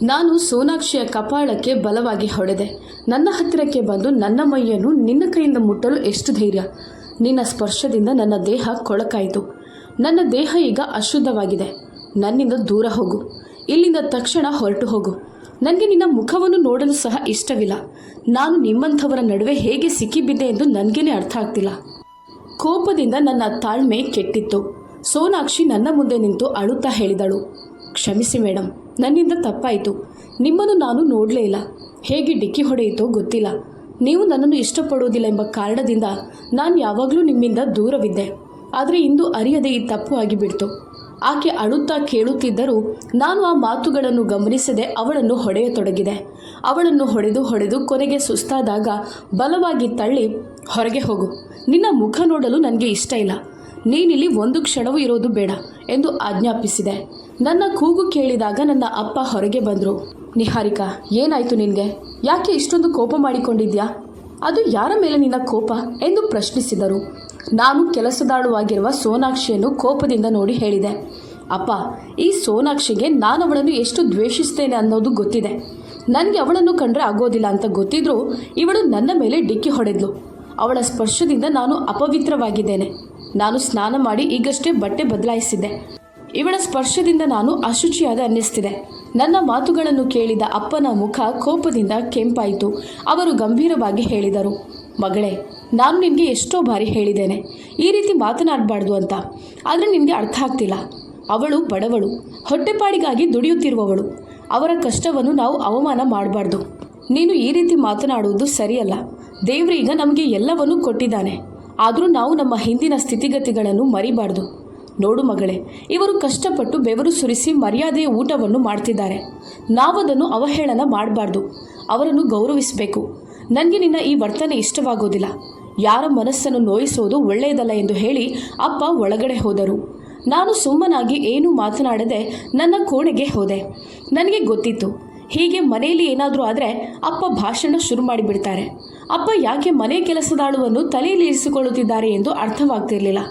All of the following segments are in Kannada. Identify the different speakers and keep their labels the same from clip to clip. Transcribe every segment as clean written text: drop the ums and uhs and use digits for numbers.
Speaker 1: ನಾನು ಸೋನಾಕ್ಷಿಯ ಕಪಾಳಕ್ಕೆ ಬಲವಾಗಿ ಹೊಡೆದೆ. ನನ್ನ ಹತ್ತಿರಕ್ಕೆ ಬಂದು ನನ್ನ ಮೈಯನ್ನು ನಿನ್ನ ಕೈಯಿಂದ ಮುಟ್ಟಲು ಎಷ್ಟು ಧೈರ್ಯ? ನಿನ್ನ ಸ್ಪರ್ಶದಿಂದ ನನ್ನ ದೇಹ ಕೊಳಕಾಯಿತು. ನನ್ನ ದೇಹ ಈಗ ಅಶುದ್ಧವಾಗಿದೆ. ನನ್ನಿಂದ ದೂರ ಹೋಗು. ಇಲ್ಲಿಂದ ತಕ್ಷಣ ಹೊರಟು ಹೋಗು. ನನಗೆ ನಿನ್ನ ಮುಖವನ್ನು ನೋಡಲು ಸಹ ಇಷ್ಟವಿಲ್ಲ. ನಾನು ನಿಮ್ಮಂಥವರ ನಡುವೆ ಹೇಗೆ ಸಿಕ್ಕಿಬಿದ್ದೆ ಎಂದು ನನಗೇನೆ ಅರ್ಥ ಆಗ್ತಿಲ್ಲ. ಕೋಪದಿಂದ ನನ್ನ ತಾಳ್ಮೆ ಕೆಟ್ಟಿತ್ತು. ಸೋನಾಕ್ಷಿ ನನ್ನ ಮುಂದೆ ನಿಂತು ಅಳುತ್ತಾ ಹೇಳಿದಳು, ಕ್ಷಮಿಸಿ ಮೇಡಮ್, ನನ್ನಿಂದ ತಪ್ಪಾಯಿತು. ನಿಮ್ಮನ್ನು ನಾನು ನೋಡಲೇ ಇಲ್ಲ. ಹೇಗೆ ಡಿಕ್ಕಿ ಹೊಡೆಯಿತೋ ಗೊತ್ತಿಲ್ಲ. ನೀವು ನನ್ನನ್ನು ಇಷ್ಟಪಡುವುದಿಲ್ಲ ಎಂಬ ಕಾರಣದಿಂದ ನಾನು ಯಾವಾಗಲೂ ನಿಮ್ಮಿಂದ ದೂರವಿದ್ದೆ. ಆದರೆ ಇಂದು ಅರಿಯದೆ ಈ ತಪ್ಪು ಆಗಿಬಿಡ್ತು. ಆಕೆ ಅಳುತ್ತಾ ಕೇಳುತ್ತಿದ್ದರೂ ನಾನು ಆ ಮಾತುಗಳನ್ನು ಗಮನಿಸದೆ ಅವಳನ್ನು ಹೊಡೆಯತೊಡಗಿದೆ. ಅವಳನ್ನು ಹೊಡೆದು ಕೊನೆಗೆ ಸುಸ್ತಾದಾಗ ಬಲವಾಗಿ ತಳ್ಳಿ, ಹೊರಗೆ ಹೋಗು. ನಿನ್ನ ಮುಖ ನೋಡಲು ನನಗೆ ಇಷ್ಟ ಇಲ್ಲ. ನೀನಿಲ್ಲಿ ಒಂದು ಕ್ಷಣವೂ ಇರೋದು ಬೇಡ ಎಂದು ಆಜ್ಞಾಪಿಸಿದೆ. ನನ್ನ ಕೂಗು ಕೇಳಿದಾಗ ನನ್ನ ಅಪ್ಪ ಹೊರಗೆ ಬಂದರು. ನಿಹಾರಿಕಾ, ಏನಾಯಿತು ನಿನಗೆ? ಯಾಕೆ ಇಷ್ಟೊಂದು ಕೋಪ ಮಾಡಿಕೊಂಡಿದ್ಯಾ? ಅದು ಯಾರ ಮೇಲೆ ನಿನ್ನ ಕೋಪ ಎಂದು ಪ್ರಶ್ನಿಸಿದರು. ನಾನು ಕೆಲಸದಾಳುವಾಗಿರುವ ಸೋನಾಕ್ಷಿಯನ್ನು ಕೋಪದಿಂದ ನೋಡಿ ಹೇಳಿದೆ, ಅಪ್ಪ, ಈ ಸೋನಾಕ್ಷಿಗೆ ನಾನು ಅವಳನ್ನು ಎಷ್ಟು ದ್ವೇಷಿಸ್ತೇನೆ ಅನ್ನೋದು ಗೊತ್ತಿದೆ. ನನಗೆ ಅವಳನ್ನು ಕಂಡ್ರೆ ಆಗೋದಿಲ್ಲ ಅಂತ ಗೊತ್ತಿದ್ರೂ ಇವಳು ನನ್ನ ಮೇಲೆ ಡಿಕ್ಕಿ ಹೊಡೆದ್ಲು. ಅವಳ ಸ್ಪರ್ಶದಿಂದ ನಾನು ಅಪವಿತ್ರವಾಗಿದ್ದೇನೆ. ನಾನು ಸ್ನಾನ ಮಾಡಿ ಈಗಷ್ಟೇ ಬಟ್ಟೆ ಬದಲಾಯಿಸಿದ್ದೆ. ಇವಳ ಸ್ಪರ್ಶದಿಂದ ನಾನು ಅಶುಚಿಯಾದ ಅನ್ನಿಸ್ತಿದೆ. ನನ್ನ ಮಾತುಗಳನ್ನು ಕೇಳಿದ ಅಪ್ಪನ ಮುಖ ಕೋಪದಿಂದ ಕೆಂಪಾಯಿತು. ಅವರು ಗಂಭೀರವಾಗಿ ಹೇಳಿದರು, ಮಗಳೇ, ನಾನು ನಿನಗೆ ಎಷ್ಟೋ ಬಾರಿ ಹೇಳಿದ್ದೇನೆ ಈ ರೀತಿ ಮಾತನಾಡಬಾರ್ದು ಅಂತ. ಆದರೆ ನಿನಗೆ ಅರ್ಥ ಆಗ್ತಿಲ್ಲ. ಅವಳು ಬಡವಳು, ಹೊಟ್ಟೆಪಾಡಿಗಾಗಿ ದುಡಿಯುತ್ತಿರುವವಳು. ಅವರ ಕಷ್ಟವನ್ನು ನಾವು ಅವಮಾನ ಮಾಡಬಾರ್ದು. ನೀನು ಈ ರೀತಿ ಮಾತನಾಡುವುದು ಸರಿಯಲ್ಲ. ದೇವರೀಗ ನಮಗೆ ಎಲ್ಲವನ್ನೂ ಕೊಟ್ಟಿದ್ದಾನೆ. ಆದರೂ ನಾವು ನಮ್ಮ ಹಿಂದಿನ ಸ್ಥಿತಿಗತಿಗಳನ್ನು ಮರಿಬಾರ್ದು. ನೋಡು ಮಗಳೇ, ಇವರು ಕಷ್ಟಪಟ್ಟು ಬೆವರು ಸುರಿಸಿ ಮರ್ಯಾದೆಯ ಊಟವನ್ನು ಮಾಡ್ತಿದ್ದಾರೆ. ನಾವದನ್ನು ಅವಹೇಳನ ಮಾಡಬಾರ್ದು. ಅವರನ್ನು ಗೌರವಿಸಬೇಕು. ನನಗೆ ನಿನ್ನ ಈ ವರ್ತನೆ ಇಷ್ಟವಾಗೋದಿಲ್ಲ. ಯಾರ ಮನಸ್ಸನ್ನು ನೋಯಿಸೋದು ಒಳ್ಳೆಯದಲ್ಲ ಎಂದು ಹೇಳಿ ಅಪ್ಪ ಒಳಗಡೆ ಹೋದರು. ನಾನು ಸುಮ್ಮನಾಗಿ ಏನೂ ಮಾತನಾಡದೆ ನನ್ನ ಕೋಣೆಗೆ ಹೋದೆ. ನನಗೆ ಗೊತ್ತಿತ್ತು, ಹೀಗೆ ಮನೆಯಲ್ಲಿ ಏನಾದರೂ ಆದರೆ ಅಪ್ಪ ಭಾಷಣ ಶುರು ಮಾಡಿಬಿಡ್ತಾರೆ. ಅಪ್ಪ ಯಾಕೆ ಮನೆ ಕೆಲಸದಾಳುವನ್ನು ತಲೆಯಲ್ಲಿ ಇರಿಸಿಕೊಳ್ಳುತ್ತಿದ್ದಾರೆ ಎಂದು ಅರ್ಥವಾಗ್ತಿರಲಿಲ್ಲ.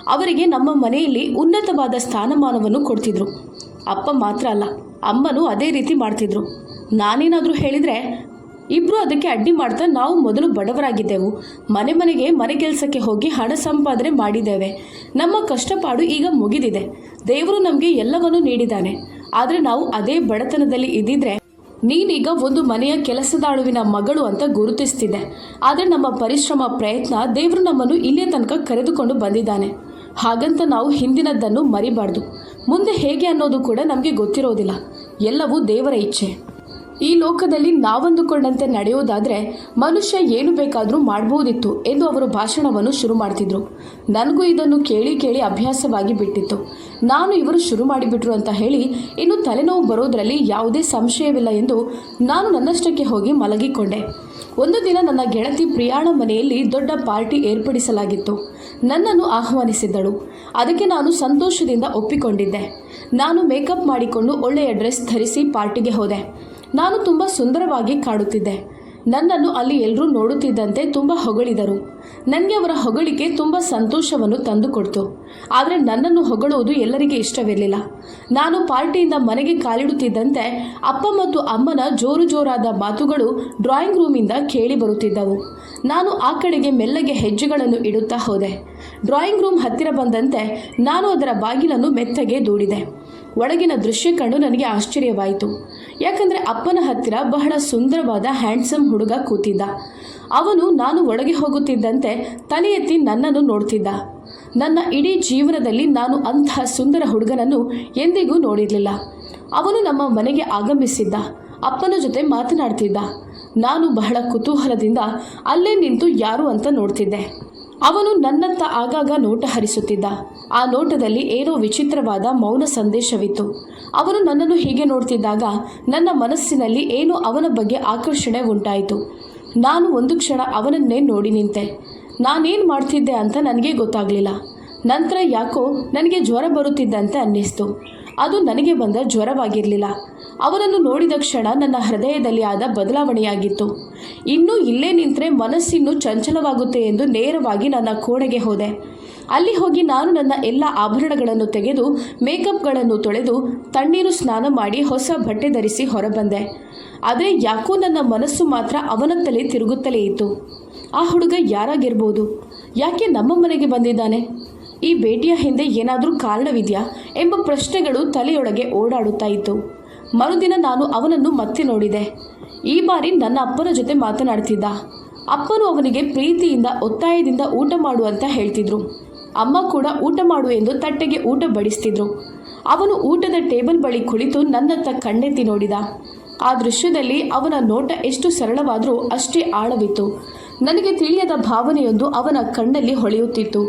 Speaker 1: ಅವರಿಗೆ ನಮ್ಮ ಮನೆಯಲ್ಲಿ ಉನ್ನತವಾದ ಸ್ಥಾನಮಾನವನ್ನು ಕೊಡ್ತಿದ್ರು. ಅಪ್ಪ ಮಾತ್ರ ಅಲ್ಲ, ಅಮ್ಮನೂ ಅದೇ ರೀತಿ ಮಾಡ್ತಿದ್ರು. ನಾನೇನಾದರೂ ಹೇಳಿದರೆ ಇಬ್ಬರು ಅದಕ್ಕೆ ಅಡ್ಡಿ ಮಾಡ್ತಾ, ನಾವು ಮೊದಲು ಬಡವರಾಗಿದ್ದೆವು, ಮನೆಗೆ ಮನೆ ಕೆಲಸಕ್ಕೆ ಹೋಗಿ ಹಣ ಸಂಪಾದನೆ ಮಾಡಿದ್ದೇವೆ. ನಮ್ಮ ಕಷ್ಟಪಾಡು ಈಗ ಮುಗಿದಿದೆ. ದೇವರು ನಮಗೆ ಎಲ್ಲವನ್ನೂ ನೀಡಿದ್ದಾನೆ. ಆದರೆ ನಾವು ಅದೇ ಬಡತನದಲ್ಲಿ ಇದ್ದಿದ್ರೆ ನೀನೀಗ ಒಂದು ಮನೆಯ ಕೆಲಸದಾಳುವಿನ ಮಗಳು ಅಂತ ಗುರುತಿಸ್ತಿದ್ದೆ. ಆದರೆ ನಮ್ಮ ಪರಿಶ್ರಮ, ಪ್ರಯತ್ನ ದೇವರು ನಮ್ಮನ್ನು ಇಲ್ಲಿಯ ತನಕ ಕರೆದುಕೊಂಡು ಬಂದಿದ್ದಾನೆ. ಹಾಗಂತ ನಾವು ಹಿಂದಿನದ್ದನ್ನು ಮರಿಬಾರ್ದು. ಮುಂದೆ ಹೇಗೆ ಅನ್ನೋದು ಕೂಡ ನಮಗೆ ಗೊತ್ತಿರೋದಿಲ್ಲ. ಎಲ್ಲವೂ ದೇವರ ಇಚ್ಛೆ. ಈ ಲೋಕದಲ್ಲಿ ನಾವಂದುಕೊಂಡಂತೆ ನಡೆಯೋದಾದರೆ ಮನುಷ್ಯ ಏನು ಬೇಕಾದರೂ ಮಾಡಬಹುದಿತ್ತು ಎಂದು ಅವರು ಭಾಷಣವನ್ನು ಶುರು ಮಾಡ್ತಿದ್ರು. ನನಗೂ ಇದನ್ನು ಕೇಳಿ ಅಭ್ಯಾಸವಾಗಿ ಬಿಟ್ಟಿತ್ತು. ನಾನು ಇವರು ಶುರು ಮಾಡಿಬಿಟ್ರು ಅಂತ ಹೇಳಿ ಇನ್ನು ತಲೆನೋವು ಬರೋದರಲ್ಲಿ ಯಾವುದೇ ಸಂಶಯವಿಲ್ಲ ಎಂದು ನಾನು ನನ್ನಷ್ಟಕ್ಕೆ ಹೋಗಿ ಮಲಗಿಕೊಂಡೆ. ಒಂದು ದಿನ ನನ್ನ ಗೆಳತಿ ಪ್ರಿಯಾಳ ಮನೆಯಲ್ಲಿ ದೊಡ್ಡ ಪಾರ್ಟಿ ಏರ್ಪಡಿಸಲಾಗಿತ್ತು. ನನ್ನನ್ನು ಆಹ್ವಾನಿಸಿದ್ದಳು. ಅದಕ್ಕೆ ನಾನು ಸಂತೋಷದಿಂದ ಒಪ್ಪಿಕೊಂಡಿದ್ದೆ. ನಾನು ಮೇಕಪ್ ಮಾಡಿಕೊಂಡು ಒಳ್ಳೆಯ ಡ್ರೆಸ್ ಧರಿಸಿ ಪಾರ್ಟಿಗೆ ಹೋದೆ. ನಾನು ತುಂಬ ಸುಂದರವಾಗಿ ಕಾಣುತ್ತಿದ್ದೆ. ನನ್ನನ್ನು ಅಲ್ಲಿ ಎಲ್ಲರೂ ನೋಡುತ್ತಿದ್ದಂತೆ ತುಂಬ ಹೊಗಳಿದರು. ನನಗೆ ಅವರ ಹೊಗಳಿಕೆ ತುಂಬ ಸಂತೋಷವನ್ನು ತಂದುಕೊಡ್ತು. ಆದರೆ ನನ್ನನ್ನು ಹೊಗಳುವುದು ಎಲ್ಲರಿಗೆ ಇಷ್ಟವಿರಲಿಲ್ಲ. ನಾನು ಪಾರ್ಟಿಯಿಂದ ಮನೆಗೆ ಕಾಲಿಡುತ್ತಿದ್ದಂತೆ ಅಪ್ಪ ಮತ್ತು ಅಮ್ಮನ ಜೋರಾದ ಮಾತುಗಳು ಡ್ರಾಯಿಂಗ್ ರೂಮಿಂದ ಕೇಳಿ ಬರುತ್ತಿದ್ದವು. ನಾನು ಆ ಕಡೆಗೆ ಮೆಲ್ಲಗೆ ಹೆಜ್ಜೆಗಳನ್ನು ಇಡುತ್ತಾ ಹೋದೆ. ಡ್ರಾಯಿಂಗ್ ರೂಮ್ ಹತ್ತಿರ ಬಂದಂತೆ ನಾನು ಅದರ ಬಾಗಿಲನ್ನು ಮೆತ್ತಗೆ ದೂಡಿದೆ. ಒಳಗಿನ ದೃಶ್ಯ ಕಂಡು ನನಗೆ ಆಶ್ಚರ್ಯವಾಯಿತು. ಯಾಕಂದರೆ ಅಪ್ಪನ ಹತ್ತಿರ ಬಹಳ ಸುಂದರವಾದ ಹ್ಯಾಂಡ್ಸಮ್ ಹುಡುಗ ಕೂತಿದ್ದ. ಅವನು ನಾನು ಒಳಗೆ ಹೋಗುತ್ತಿದ್ದಂತೆ ತಲೆ ಎತ್ತಿ ನನ್ನನ್ನು ನೋಡ್ತಿದ್ದ. ನನ್ನ ಇಡೀ ಜೀವನದಲ್ಲಿ ನಾನು ಅಂತಹ ಸುಂದರ ಹುಡುಗನನ್ನು ಎಂದಿಗೂ ನೋಡಿರಲಿಲ್ಲ. ಅವನು ನಮ್ಮ ಮನೆಗೆ ಆಗಮಿಸಿದ್ದ. ಅಪ್ಪನ ಜೊತೆ ಮಾತನಾಡ್ತಿದ್ದ. ನಾನು ಬಹಳ ಕುತೂಹಲದಿಂದ ಅಲ್ಲೇ ನಿಂತು ಯಾರು ಅಂತ ನೋಡ್ತಿದ್ದೆ. ಅವನು ನನ್ನತ್ತ ಆಗಾಗ ನೋಟ ಹರಿಸುತ್ತಿದ್ದ. ಆ ನೋಟದಲ್ಲಿ ಏನೋ ವಿಚಿತ್ರವಾದ ಮೌನ ಸಂದೇಶವಿತ್ತು. ಅವನು ನನ್ನನ್ನು ಹೀಗೆ ನೋಡ್ತಿದ್ದಾಗ ನನ್ನ ಮನಸ್ಸಿನಲ್ಲಿ ಏನೋ ಅವನ ಬಗ್ಗೆ ಆಕರ್ಷಣೆ ಉಂಟಾಯಿತು. ನಾನು ಒಂದು ಕ್ಷಣ ಅವನನ್ನೇ ನೋಡಿ ನಿಂತೆ. ನಾನೇನು ಮಾಡ್ತಿದ್ದೆ ಅಂತ ನನಗೆ ಗೊತ್ತಾಗಲಿಲ್ಲ. ನಂತರ ಯಾಕೋ ನನಗೆ ಜ್ವರ ಬರುತ್ತಿದ್ದಂತೆ ಅನ್ನಿಸ್ತು. ಅದು ನನಗೆ ಬಂದ ಜ್ವರವಾಗಿರಲಿಲ್ಲ. ಅವನನ್ನು ನೋಡಿದ ಕ್ಷಣ ನನ್ನ ಹೃದಯದಲ್ಲಿ ಆದ ಬದಲಾವಣೆಯಾಗಿತ್ತು. ಇನ್ನೂ ಇಲ್ಲೇ ನಿಂತರೆ ಮನಸ್ಸಿನ್ನೂ ಚಂಚಲವಾಗುತ್ತೆ ಎಂದು ನೇರವಾಗಿ ನನ್ನ ಕೋಣೆಗೆ ಹೋದೆ. ಅಲ್ಲಿ ಹೋಗಿ ನಾನು ನನ್ನ ಎಲ್ಲ ಆಭರಣಗಳನ್ನು ತೆಗೆದು ಮೇಕಪ್ಗಳನ್ನು ತೊಳೆದು ತಣ್ಣೀರು ಸ್ನಾನ ಮಾಡಿ ಹೊಸ ಬಟ್ಟೆ ಧರಿಸಿ ಹೊರಬಂದೆ. ಆದರೆ ಯಾಕೋ ನನ್ನ ಮನಸ್ಸು ಮಾತ್ರ ಅವನತ್ತಲೇ ತಿರುಗುತ್ತಲೇ ಇತ್ತು. ಆ ಹುಡುಗ ಯಾರಾಗಿರ್ಬೋದು? ಯಾಕೆ ನಮ್ಮ ಮನೆಗೆ ಬಂದಿದ್ದಾನೆ? ಈ ಭೇಟಿಯ ಹಿಂದೆ ಏನಾದರೂ ಕಾರಣವಿದೆಯಾ ಎಂಬ ಪ್ರಶ್ನೆಗಳು ತಲೆಯೊಳಗೆ ಓಡಾಡುತ್ತಾ ಇತ್ತು. ಮರುದಿನ ನಾನು ಅವನನ್ನು ಮತ್ತೆ ನೋಡಿದೆ. ಈ ಬಾರಿ ನನ್ನ ಅಪ್ಪನ ಜೊತೆ ಮಾತನಾಡ್ತಿದ್ದ. ಅಪ್ಪನು ಅವನಿಗೆ ಪ್ರೀತಿಯಿಂದ ಒತ್ತಾಯದಿಂದ ಊಟ ಮಾಡು ಅಂತ ಹೇಳ್ತಿದ್ರು. ಅಮ್ಮ ಕೂಡ ಊಟ ಮಾಡು ಎಂದು ತಟ್ಟೆಗೆ ಊಟ ಬಡಿಸ್ತಿದ್ರು. ಅವನು ಊಟದ ಟೇಬಲ್ ಬಳಿ ಕುಳಿತು ನನ್ನತ್ತ ಕಣ್ಣೆತ್ತಿ ನೋಡಿದ. ಆ ದೃಶ್ಯದಲ್ಲಿ ಅವನ ನೋಟ ಎಷ್ಟು ಸರಳವಾದರೂ ಅಷ್ಟೇ ಆಳವಿತ್ತು. ನನಗೆ ತಿಳಿಯದ ಭಾವನೆಯೊಂದು ಅವನ ಕಣ್ಣಲ್ಲಿ ಹೊಳೆಯುತ್ತಿತ್ತು.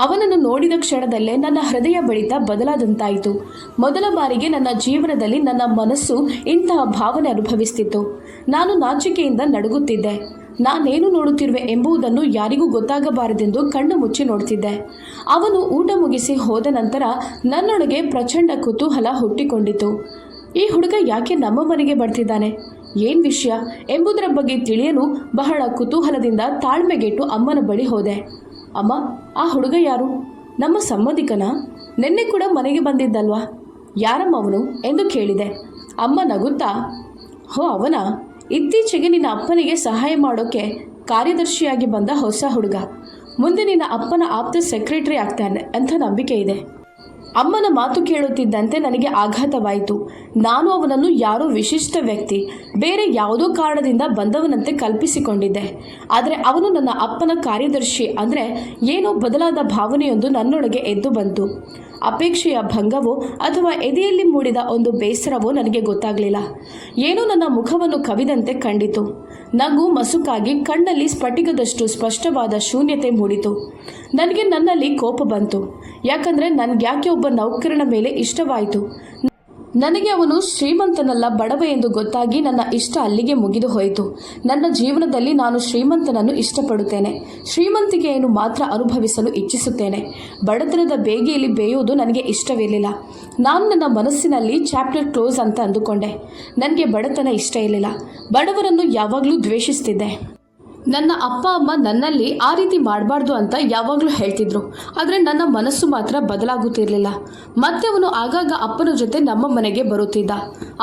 Speaker 1: ಅವನನ್ನು ನೋಡಿದ ಕ್ಷಣದಲ್ಲೇ ನನ್ನ ಹೃದಯ ಬಡಿತ ಬದಲಾದಂತಾಯಿತು. ಮೊದಲ ಬಾರಿಗೆ ನನ್ನ ಜೀವನದಲ್ಲಿ ನನ್ನ ಮನಸ್ಸು ಇಂತಹ ಭಾವನೆ ಅನುಭವಿಸ್ತಿತ್ತು. ನಾನು ನಾಚಿಕೆಯಿಂದ ನಡುಗುತ್ತಿದ್ದೆ. ನಾನೇನು ನೋಡುತ್ತಿರುವೆ ಎಂಬುದನ್ನು ಯಾರಿಗೂ ಗೊತ್ತಾಗಬಾರದೆಂದು ಕಣ್ಣು ಮುಚ್ಚಿ ನೋಡ್ತಿದ್ದೆ. ಅವನು ಊಟ ಮುಗಿಸಿ ಹೋದ ನಂತರ ನನ್ನೊಳಗೆ ಪ್ರಚಂಡ ಕುತೂಹಲ ಹುಟ್ಟಿಕೊಂಡಿತು. ಈ ಹುಡುಗ ಯಾಕೆ ನಮ್ಮ ಮನೆಗೆ ಬರ್ತಿದ್ದಾನೆ, ಏನು ವಿಷಯ ಎಂಬುದರ ಬಗ್ಗೆ ತಿಳಿಯಲು ಬಹಳ ಕುತೂಹಲದಿಂದ ತಾಳ್ಮೆಗೆಟ್ಟು ಅಮ್ಮನ ಬಳಿ ಹೋದೆ. ಅಮ್ಮ, ಆ ಹುಡುಗ ಯಾರು? ನಮ್ಮ ಸಂಬಂಧಿಕನ? ನಿನ್ನೆ ಕೂಡ ಮನೆಗೆ ಬಂದಿದ್ದಲ್ವಾ? ಯಾರಮ್ಮ ಅವನು ಎಂದು ಕೇಳಿದೆ. ಅಮ್ಮ ನಗುತ್ತಾ, ಹೋ ಅವನ, ಇತ್ತೀಚೆಗೆ ನಿನ್ನ ಅಪ್ಪನಿಗೆ ಸಹಾಯ ಮಾಡೋಕ್ಕೆ ಕಾರ್ಯದರ್ಶಿಯಾಗಿ ಬಂದ ಹೊಸ ಹುಡುಗ. ಮುಂದೆ ನಿನ್ನ ಅಪ್ಪನ ಆಪ್ತ ಸೆಕ್ರೆಟರಿ ಆಗ್ತಾನೆ ಅಂತ ನಂಬಿಕೆ ಇದೆ. ಅಮ್ಮನ ಮಾತು ಕೇಳುತ್ತಿದ್ದಂತೆ ನನಗೆ ಆಘಾತವಾಯಿತು. ನಾನು ಅವನನ್ನು ಯಾರೋ ವಿಶಿಷ್ಟ ವ್ಯಕ್ತಿ, ಬೇರೆ ಯಾವುದೋ ಕಾರಣದಿಂದ ಬಂದವನಂತೆ ಕಲ್ಪಿಸಿಕೊಂಡಿದ್ದೆ. ಆದರೆ ಅವನು ನನ್ನ ಅಪ್ಪನ ಕಾರ್ಯದರ್ಶಿ ಅಂದರೆ ಏನೋ ಬದಲಾದ ಭಾವನೆಯೊಂದು ನನ್ನೊಳಗೆ ಎದ್ದು ಬಂತು. ಅಪೇಕ್ಷೆಯ ಭಂಗವೋ ಅಥವಾ ಎದೆಯಲ್ಲಿ ಮೂಡಿದ ಒಂದು ಬೇಸರವೋ ನನಗೆ ಗೊತ್ತಾಗಲಿಲ್ಲ. ಏನೋ ನನ್ನ ಮುಖವನ್ನು ಕವಿದಂತೆ ಕಂಡಿತು. ನಗು ಮಸುಕಾಗಿ ಕಣ್ಣಲ್ಲಿ ಸ್ಫಟಿಕದಷ್ಟು ಸ್ಪಷ್ಟವಾದ ಶೂನ್ಯತೆ ಮೂಡಿತು. ನನಗೆ ನನ್ನಲ್ಲಿ ಕೋಪ ಬಂತು. ಯಾಕಂದರೆ ನನಗ್ಯಾಕೆ ಒಬ್ಬ ನೌಕರನ ಮೇಲೆ ಇಷ್ಟವಾಯಿತು. ನನಗೆ ಅವನು ಶ್ರೀಮಂತನಲ್ಲ ಬಡವ ಎಂದು ಗೊತ್ತಾಗಿ ನನ್ನ ಇಷ್ಟ ಅಲ್ಲಿಗೆ ಮುಗಿದು ಹೋಯಿತು. ನನ್ನ ಜೀವನದಲ್ಲಿ ನಾನು ಶ್ರೀಮಂತನನ್ನು ಇಷ್ಟಪಡುತ್ತೇನೆ. ಶ್ರೀಮಂತಿಕೆಯನ್ನು ಮಾತ್ರ ಅನುಭವಿಸಲು ಇಚ್ಛಿಸುತ್ತೇನೆ. ಬಡತನದ ಬೇಗೆಯಲ್ಲಿ ಬೇಯುವುದು ನನಗೆ ಇಷ್ಟವಿರಲಿಲ್ಲ. ನಾನು ನನ್ನ ಮನಸ್ಸಿನಲ್ಲಿ ಚಾಪ್ಟರ್ ಕ್ಲೋಸ್ ಅಂತ ಅಂದುಕೊಂಡೆ. ನನಗೆ ಬಡತನ ಇಷ್ಟ ಇರಲಿಲ್ಲ. ಬಡವರನ್ನು ಯಾವಾಗಲೂ ದ್ವೇಷಿಸ್ತಿದ್ದೆ. ನನ್ನ ಅಪ್ಪ ಅಮ್ಮ ನನ್ನಲ್ಲಿ ಆ ರೀತಿ ಮಾಡಬಾರ್ದು ಅಂತ ಯಾವಾಗಲೂ ಹೇಳ್ತಿದ್ರು. ಆದರೆ ನನ್ನ ಮನಸ್ಸು ಮಾತ್ರ ಬದಲಾಗುತ್ತಿರಲಿಲ್ಲ. ಮತ್ತೆ ಅವನು ಆಗಾಗ ಅಪ್ಪನ ಜೊತೆ ನಮ್ಮ ಮನೆಗೆ ಬರುತ್ತಿದ್ದ.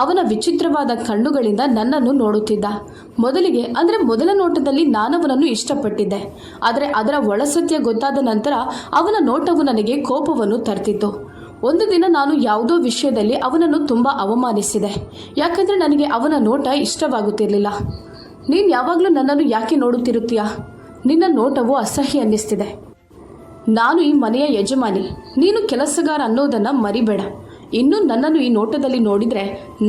Speaker 1: ಅವನ ವಿಚಿತ್ರವಾದ ಕಣ್ಣುಗಳಿಂದ ನನ್ನನ್ನು ನೋಡುತ್ತಿದ್ದ. ಮೊದಲಿಗೆ ಅಂದರೆ ಮೊದಲ ನೋಟದಲ್ಲಿ ನಾನವನನ್ನು ಇಷ್ಟಪಟ್ಟಿದ್ದೆ. ಆದರೆ ಅದರ ಒಳಸತ್ಯ ಗೊತ್ತಾದ ನಂತರ ಅವನ ನೋಟವು ನನಗೆ ಕೋಪವನ್ನು ತರ್ತಿತ್ತು. ಒಂದು ದಿನ ನಾನು ಯಾವುದೋ ವಿಷಯದಲ್ಲಿ ಅವನನ್ನು ತುಂಬ ಅವಮಾನಿಸಿದೆ. ಯಾಕಂದರೆ ನನಗೆ ಅವನ ನೋಟ ಇಷ್ಟವಾಗುತ್ತಿರಲಿಲ್ಲ. ನೀನು ಯಾವಾಗಲೂ ನನ್ನನ್ನು ಯಾಕೆ ನೋಡುತ್ತಿರುತ್ತೀಯಾ? ನಿನ್ನ ನೋಟವು ಅಸಹ್ಯ ಅನ್ನಿಸ್ತಿದೆ. ನಾನು ಈ ಮನೆಯ ಯಜಮಾನಿ, ನೀನು ಕೆಲಸಗಾರ ಅನ್ನೋದನ್ನು ಮರಿಬೇಡ. ಇನ್ನೂ ನನ್ನನ್ನು ಈ ನೋಟದಲ್ಲಿ ನೋಡಿದರೆ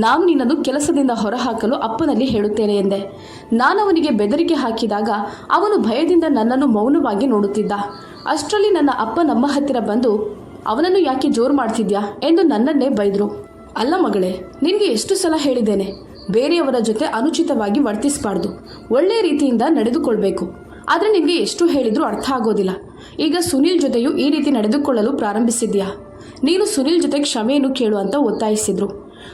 Speaker 1: ನಾನು ನಿನ್ನನ್ನು ಕೆಲಸದಿಂದ ಹೊರಹಾಕಲು ಅಪ್ಪನಲ್ಲಿ ಹೇಳುತ್ತೇನೆ ಎಂದೆ. ನಾನು ಅವನಿಗೆ ಬೆದರಿಕೆ ಹಾಕಿದಾಗ ಅವನು ಭಯದಿಂದ ನನ್ನನ್ನು ಮೌನವಾಗಿ ನೋಡುತ್ತಿದ್ದ. ಅಷ್ಟರಲ್ಲಿ ನನ್ನ ಅಪ್ಪ ನಮ್ಮ ಹತ್ತಿರ ಬಂದು, ಅವನನ್ನು ಯಾಕೆ ಜೋರು ಮಾಡ್ತಿದ್ಯಾ ಎಂದು ನನ್ನನ್ನೇ ಬೈದರು. ಅಲ್ಲ ಮಗಳೇ, ನಿನಗೆ ಎಷ್ಟು ಸಲ ಹೇಳಿದ್ದೇನೆ, ಬೇರೆಯವರ ಜೊತೆ ಅನುಚಿತವಾಗಿ ವರ್ತಿಸಬಾರ್ದು, ಒಳ್ಳೆಯ ರೀತಿಯಿಂದ ನಡೆದುಕೊಳ್ಬೇಕು. ಆದರೆ ನಿನಗೆ ಎಷ್ಟು ಹೇಳಿದರೂ ಅರ್ಥ ಆಗೋದಿಲ್ಲ. ಈಗ ಸುನೀಲ್ ಜೊತೆಯೂ ಈ ರೀತಿ ನಡೆದುಕೊಳ್ಳಲು ಪ್ರಾರಂಭಿಸಿದ್ಯಾ? ನೀನು ಸುನೀಲ್ ಜೊತೆ ಕ್ಷಮೆಯನ್ನು ಕೇಳು ಅಂತ ಒತ್ತಾಯಿಸಿದ್ರು.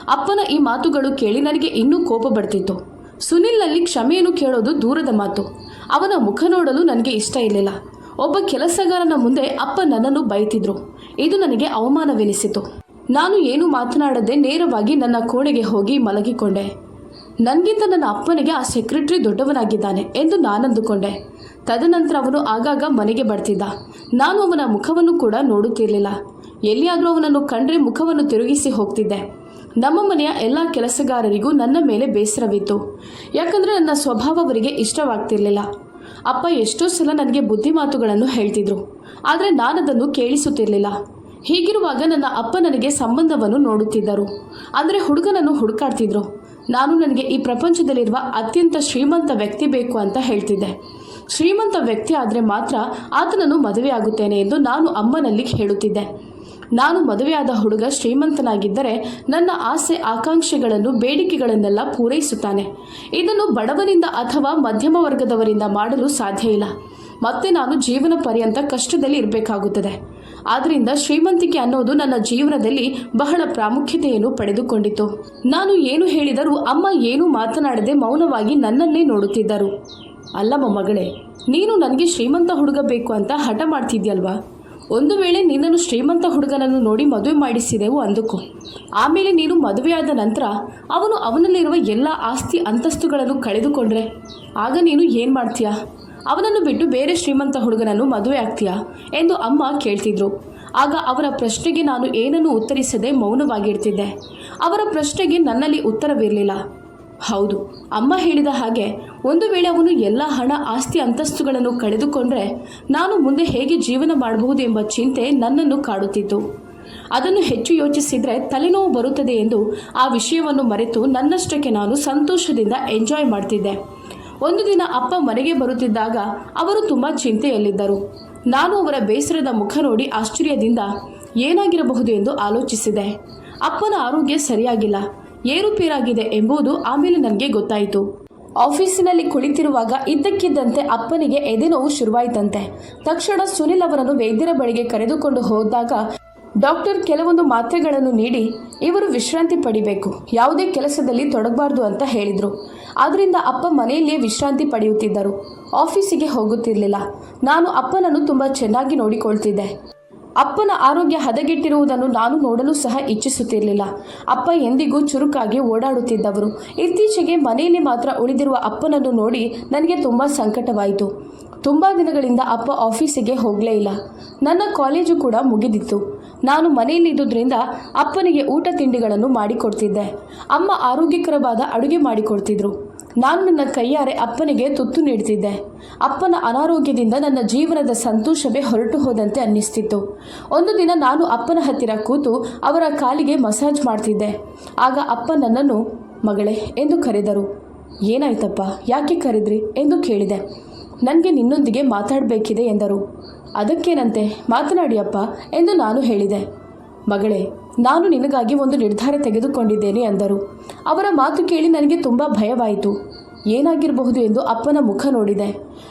Speaker 1: ಅಪ್ಪನ ಈ ಮಾತುಗಳು ಕೇಳಿ ನನಗೆ ಇನ್ನೂ ಕೋಪ ಬರ್ತಿತ್ತು. ಸುನೀಲ್ನಲ್ಲಿ ಕ್ಷಮೆಯನ್ನು ಕೇಳೋದು ದೂರದ ಮಾತು. ಅವನ ಮುಖ ನೋಡಲು ನನಗೆ ಇಷ್ಟ ಇರಲಿಲ್ಲ. ಒಬ್ಬ ಕೆಲಸಗಾರನ ಮುಂದೆ ಅಪ್ಪ ನನ್ನನ್ನು ಬೈತಿದ್ರು. ಇದು ನನಗೆ ಅವಮಾನವೆನಿಸಿತು. ನಾನು ಏನು ಮಾತನಾಡದೆ ನೇರವಾಗಿ ನನ್ನ ಕೋಣೆಗೆ ಹೋಗಿ ಮಲಗಿಕೊಂಡೆ. ನನಗಿಂತ ನನ್ನ ಅಪ್ಪನಿಗೆ ಆ ಸೆಕ್ರೆಟರಿ ದೊಡ್ಡವನಾಗಿದ್ದಾನೆ ಎಂದು ನಾನಂದುಕೊಂಡೆ. ತದನಂತರ ಅವನು ಆಗಾಗ ಮನೆಗೆ ಬರ್ತಿದ್ದ. ನಾನು ಅವನ ಮುಖವನ್ನು ಕೂಡ ನೋಡುತ್ತಿರಲಿಲ್ಲ. ಎಲ್ಲಿಯಾದರೂ ಅವನನ್ನು ಕಂಡ್ರೆ ಮುಖವನ್ನು ತಿರುಗಿಸಿ ಹೋಗ್ತಿದ್ದೆ. ನಮ್ಮ ಮನೆಯ ಎಲ್ಲ ಕೆಲಸಗಾರರಿಗೂ ನನ್ನ ಮೇಲೆ ಬೇಸರವಿತ್ತು. ಯಾಕಂದರೆ ನನ್ನ ಸ್ವಭಾವ ಅವರಿಗೆ ಇಷ್ಟವಾಗ್ತಿರಲಿಲ್ಲ. ಅಪ್ಪ ಎಷ್ಟೋ ಸಲ ನನಗೆ ಬುದ್ಧಿ ಮಾತುಗಳನ್ನು ಹೇಳ್ತಿದ್ರು. ಆದರೆ ನಾನದನ್ನು ಕೇಳಿಸುತ್ತಿರಲಿಲ್ಲ. ಹೀಗಿರುವಾಗ ನನ್ನ ಅಪ್ಪ ನನಗೆ ಸಂಬಂಧವನ್ನು ನೋಡುತ್ತಿದ್ದರು. ಅಂದರೆ ಹುಡುಗನನ್ನು ಹುಡುಕಾಡ್ತಿದ್ರು. ನಾನು ನನಗೆ ಈ ಪ್ರಪಂಚದಲ್ಲಿರುವ ಅತ್ಯಂತ ಶ್ರೀಮಂತ ವ್ಯಕ್ತಿ ಬೇಕು ಅಂತ ಹೇಳ್ತಿದ್ದೆ. ಶ್ರೀಮಂತ ವ್ಯಕ್ತಿ ಆದರೆ ಮಾತ್ರ ಆತನನ್ನು ಮದುವೆಯಾಗುತ್ತೇನೆ ಎಂದು ನಾನು ಅಮ್ಮನಲ್ಲಿ ಹೇಳುತ್ತಿದ್ದೆ. ನಾನು ಮದುವೆಯಾದ ಹುಡುಗ ಶ್ರೀಮಂತನಾಗಿದ್ದರೆ ನನ್ನ ಆಸೆ ಆಕಾಂಕ್ಷೆಗಳನ್ನು ಬೇಡಿಕೆಗಳನ್ನೆಲ್ಲ ಪೂರೈಸುತ್ತಾನೆ. ಇದನ್ನು ಬಡವನಿಂದ ಅಥವಾ ಮಧ್ಯಮ ವರ್ಗದವರಿಂದ ಮಾಡಲು ಸಾಧ್ಯ ಇಲ್ಲ. ಮತ್ತೆ ನಾನು ಜೀವನ ಪರ್ಯಂತ ಕಷ್ಟದಲ್ಲಿ ಇರಬೇಕಾಗುತ್ತದೆ. ಆದ್ದರಿಂದ ಶ್ರೀಮಂತಿಕೆ ಅನ್ನೋದು ನನ್ನ ಜೀವನದಲ್ಲಿ ಬಹಳ ಪ್ರಾಮುಖ್ಯತೆಯನ್ನು ಪಡೆದುಕೊಂಡಿತು. ನಾನು ಏನು ಹೇಳಿದರೂ ಅಮ್ಮ ಏನೂ ಮಾತನಾಡದೆ ಮೌನವಾಗಿ ನನ್ನನ್ನೇ ನೋಡುತ್ತಿದ್ದರು. ಅಲ್ಲ ಮಗಳೇ, ನೀನು ನನಗೆ ಶ್ರೀಮಂತ ಹುಡುಗ ಬೇಕು ಅಂತ ಹಠ ಮಾಡ್ತಿದ್ಯಲ್ವಾ? ಒಂದು ವೇಳೆ ನಿನ್ನನ್ನು ಶ್ರೀಮಂತ ಹುಡುಗನನ್ನು ನೋಡಿ ಮದುವೆ ಮಾಡಿಸಿದೆವು ಅಂದುಕೋ. ಆಮೇಲೆ ನೀನು ಮದುವೆಯಾದ ನಂತರ ಅವನಲ್ಲಿರುವ ಎಲ್ಲ ಆಸ್ತಿ ಅಂತಸ್ತುಗಳನ್ನು ಕಳೆದುಕೊಂಡ್ರೆ ಆಗ ನೀನು ಏನು ಮಾಡ್ತೀಯಾ? ಅವನನ್ನು ಬಿಟ್ಟು ಬೇರೆ ಶ್ರೀಮಂತ ಹುಡುಗನನ್ನು ಮದುವೆ ಆಗ್ತೀಯಾ ಎಂದು ಅಮ್ಮ ಕೇಳ್ತಿದ್ರು. ಆಗ ಅವರ ಪ್ರಶ್ನೆಗೆ ನಾನು ಏನನ್ನೂ ಉತ್ತರಿಸದೆ ಮೌನವಾಗಿರ್ತಿದ್ದೆ. ಅವರ ಪ್ರಶ್ನೆಗೆ ನನ್ನಲ್ಲಿ ಉತ್ತರವಿರಲಿಲ್ಲ. ಹೌದು, ಅಮ್ಮ ಹೇಳಿದ ಹಾಗೆ ಒಂದು ವೇಳೆ ಅವನು ಎಲ್ಲ ಹಣ ಆಸ್ತಿ ಅಂತಸ್ತುಗಳನ್ನು ಕಳೆದುಕೊಂಡ್ರೆ ನಾನು ಮುಂದೆ ಹೇಗೆ ಜೀವನ ಮಾಡಬಹುದು ಎಂಬ ಚಿಂತೆ ನನ್ನನ್ನು ಕಾಡುತ್ತಿತ್ತು. ಅದನ್ನು ಹೆಚ್ಚು ಯೋಚಿಸಿದರೆ ತಲೆನೋವು ಬರುತ್ತದೆ ಎಂದು ಆ ವಿಷಯವನ್ನು ಮರೆತು ನನ್ನಷ್ಟಕ್ಕೆ ನಾನು ಸಂತೋಷದಿಂದ ಎಂಜಾಯ್ ಮಾಡ್ತಿದ್ದೆ. ಒಂದು ದಿನ ಅಪ್ಪ ಮನೆಗೆ ಬರುತ್ತಿದ್ದಾಗ ಅವರು ತುಂಬ ಚಿಂತೆಯಲ್ಲಿದ್ದರು. ನಾನು ಅವರ ಬೇಸರದ ಮುಖ ನೋಡಿ ಆಶ್ಚರ್ಯದಿಂದ ಏನಾಗಿರಬಹುದು ಎಂದು ಆಲೋಚಿಸಿದೆ. ಅಪ್ಪನ ಆರೋಗ್ಯ ಸರಿಯಾಗಿಲ್ಲ, ಏರುಪೇರಾಗಿದೆ ಎಂಬುದು ಆಮೇಲೆ ನನಗೆ ಗೊತ್ತಾಯಿತು. ಆಫೀಸಿನಲ್ಲಿ ಕುಳಿತಿರುವಾಗ ಇದ್ದಕ್ಕಿದ್ದಂತೆ ಅಪ್ಪನಿಗೆ ಎದೆನೋವು ಶುರುವಾಯಿತಂತೆ. ತಕ್ಷಣ ಸುನಿಲ್ ಅವರನ್ನು ವೈದ್ಯರ ಬಳಿಗೆ ಕರೆದುಕೊಂಡು ಹೋದಾಗ ಡಾಕ್ಟರ್ ಕೆಲವೊಂದು ಮಾತ್ರೆಗಳನ್ನು ನೀಡಿ ಇವರು ವಿಶ್ರಾಂತಿ ಪಡಿಬೇಕು, ಯಾವುದೇ ಕೆಲಸದಲ್ಲಿ ತೊಡಗಬಾರ್ದು ಅಂತ ಹೇಳಿದರು. ಆದ್ದರಿಂದ ಅಪ್ಪ ಮನೆಯಲ್ಲಿಯೇ ವಿಶ್ರಾಂತಿ ಪಡೆಯುತ್ತಿದ್ದರು, ಆಫೀಸಿಗೆ ಹೋಗುತ್ತಿರಲಿಲ್ಲ. ನಾನು ಅಪ್ಪನನ್ನು ತುಂಬ ಚೆನ್ನಾಗಿ ನೋಡಿಕೊಳ್ತಿದ್ದೆ. ಅಪ್ಪನ ಆರೋಗ್ಯ ಹದಗೆಟ್ಟಿರುವುದನ್ನು ನಾನು ನೋಡಲು ಸಹ ಇಚ್ಛಿಸುತ್ತಿರಲಿಲ್ಲ. ಅಪ್ಪ ಎಂದಿಗೂ ಚುರುಕಾಗಿ ಓಡಾಡುತ್ತಿದ್ದವರು. ಇತ್ತೀಚೆಗೆ ಮನೆಯಲ್ಲಿ ಮಾತ್ರ ಉಳಿದಿರುವ ಅಪ್ಪನನ್ನು ನೋಡಿ ನನಗೆ ತುಂಬ ಸಂಕಟವಾಯಿತು. ತುಂಬ ದಿನಗಳಿಂದ ಅಪ್ಪ ಆಫೀಸಿಗೆ ಹೋಗಲೇ ಇಲ್ಲ. ನನ್ನ ಕಾಲೇಜು ಕೂಡ ಮುಗಿದಿತ್ತು. ನಾನು ಮನೆಯಲ್ಲಿದ್ದುದರಿಂದ ಅಪ್ಪನಿಗೆ ಊಟ ತಿಂಡಿಗಳನ್ನು ಮಾಡಿಕೊಡ್ತಿದ್ದೆ. ಅಮ್ಮ ಆರೋಗ್ಯಕರವಾದ ಅಡುಗೆ ಮಾಡಿಕೊಡ್ತಿದ್ರು. ನಾನು ನನ್ನ ಕೈಯಾರೆ ಅಪ್ಪನಿಗೆ ತುತ್ತು ನೀಡ್ತಿದ್ದೆ. ಅಪ್ಪನ ಅನಾರೋಗ್ಯದಿಂದ ನನ್ನ ಜೀವನದ ಸಂತೋಷವೇ ಹೊರಟು ಹೋದಂತೆ ಅನ್ನಿಸ್ತಿತ್ತು. ಒಂದು ದಿನ ನಾನು ಅಪ್ಪನ ಹತ್ತಿರ ಕೂತು ಅವರ ಕಾಲಿಗೆ ಮಸಾಜ್ ಮಾಡ್ತಿದ್ದೆ. ಆಗ ಅಪ್ಪ ನನ್ನನ್ನು ಮಗಳೇ ಎಂದು ಕರೆದರು. ಏನಾಯ್ತಪ್ಪ, ಯಾಕೆ ಕರೆದ್ರಿ ಎಂದು ಕೇಳಿದೆ. ನನಗೆ ನಿನ್ನೊಂದಿಗೆ ಮಾತಾಡಬೇಕಿದೆ ಎಂದರು. ಅದಕ್ಕೇನಂತೆ, ಮಾತನಾಡಿಯಪ್ಪ ಎಂದು ನಾನು ಹೇಳಿದೆ. ಮಗಳೇ, ನಾನು ನಿನಗಾಗಿ ಒಂದು ನಿರ್ಧಾರ ತೆಗೆದುಕೊಂಡಿದ್ದೇನೆ ಎಂದರು. ಅವರ ಮಾತು ಕೇಳಿ ನನಗೆ ತುಂಬ ಭಯವಾಯಿತು. ಏನಾಗಿರಬಹುದು ಎಂದು ಅಪ್ಪನ ಮುಖ ನೋಡಿದೆ.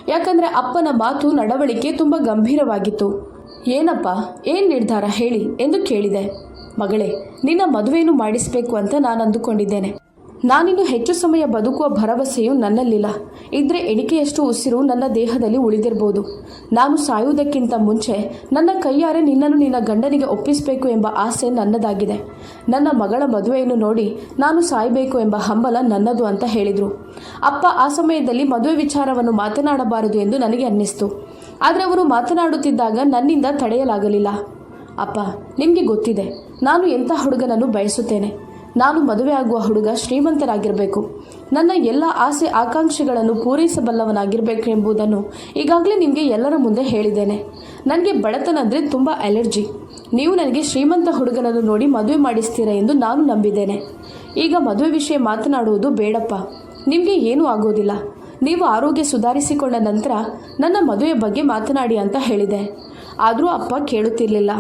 Speaker 1: ಯಾಕಂದರೆ ಅಪ್ಪನ ಮಾತು ನಡವಳಿಕೆ ತುಂಬ ಗಂಭೀರವಾಗಿತ್ತು. ಏನಪ್ಪ, ಏನು ನಿರ್ಧಾರ ಹೇಳಿ ಎಂದು ಕೇಳಿದೆ. ಮಗಳೇ, ನಿನ್ನ ಮದುವೆಯನ್ನು ಮಾಡಿಸಬೇಕು ಅಂತ ನಾನು ಅಂದುಕೊಂಡಿದ್ದೇನೆ. ನಾನಿನ್ನು ಹೆಚ್ಚು ಸಮಯ ಬದುಕುವ ಭರವಸೆಯು ನನ್ನಲ್ಲಿಲ್ಲ. ಇದ್ರೆ ಎಣಿಕೆಯಷ್ಟು ಉಸಿರು ನನ್ನ ದೇಹದಲ್ಲಿ ಉಳಿದಿರ್ಬೋದು. ನಾನು ಸಾಯುವುದಕ್ಕಿಂತ ಮುಂಚೆ ನನ್ನ ಕೈಯಾರೆ ನಿನ್ನನ್ನು ನಿನ್ನ ಗಂಡನಿಗೆ ಒಪ್ಪಿಸಬೇಕು ಎಂಬ ಆಸೆ ನನ್ನದಾಗಿದೆ. ನನ್ನ ಮಗಳ ಮದುವೆಯನ್ನು ನೋಡಿ ನಾನು ಸಾಯಬೇಕು ಎಂಬ ಹಂಬಲ ನನ್ನದು ಅಂತ ಹೇಳಿದರು. ಅಪ್ಪ ಆ ಸಮಯದಲ್ಲಿ ಮದುವೆ ವಿಚಾರವನ್ನು ಮಾತನಾಡಬಾರದು ಎಂದು ನನಗೆ ಅನ್ನಿಸ್ತು. ಆದರೆ ಅವರು ಮಾತನಾಡುತ್ತಿದ್ದಾಗ ನನ್ನಿಂದ ತಡೆಯಲಾಗಲಿಲ್ಲ. ಅಪ್ಪ, ನಿಮಗೆ ಗೊತ್ತಿದೆ ನಾನು ಎಂಥ ಹುಡುಗನನ್ನು ಬಯಸುತ್ತೇನೆ. ನಾನು ಮದುವೆ ಆಗುವ ಹುಡುಗ ಶ್ರೀಮಂತರಾಗಿರಬೇಕು. ನನ್ನ ಎಲ್ಲ ಆಸೆ ಆಕಾಂಕ್ಷೆಗಳನ್ನು ಪೂರೈಸಬಲ್ಲವನಾಗಿರಬೇಕು ಎಂಬುದನ್ನು ಈಗಾಗಲೇ ನಿಮಗೆ ಎಲ್ಲರ ಮುಂದೆ ಹೇಳಿದ್ದೇನೆ. ನನಗೆ ಬಡತನ ಅಂದರೆ ತುಂಬ ಅಲರ್ಜಿ. ನೀವು ನನಗೆ ಶ್ರೀಮಂತ ಹುಡುಗನನ್ನು ನೋಡಿ ಮದುವೆ ಮಾಡಿಸ್ತೀರಾ ಎಂದು ನಾನು ನಂಬಿದ್ದೇನೆ. ಈಗ ಮದುವೆ ವಿಷಯ ಮಾತನಾಡುವುದು ಬೇಡಪ್ಪ, ನಿಮಗೆ ಏನೂ ಆಗೋದಿಲ್ಲ. ನೀವು ಆರೋಗ್ಯ ಸುಧಾರಿಸಿಕೊಂಡ ನಂತರ ನನ್ನ ಮದುವೆ ಬಗ್ಗೆ ಮಾತನಾಡಿ ಅಂತ ಹೇಳಿದೆ. ಆದರೂ ಅಪ್ಪ ಕೇಳುತ್ತಿರಲಿಲ್ಲ.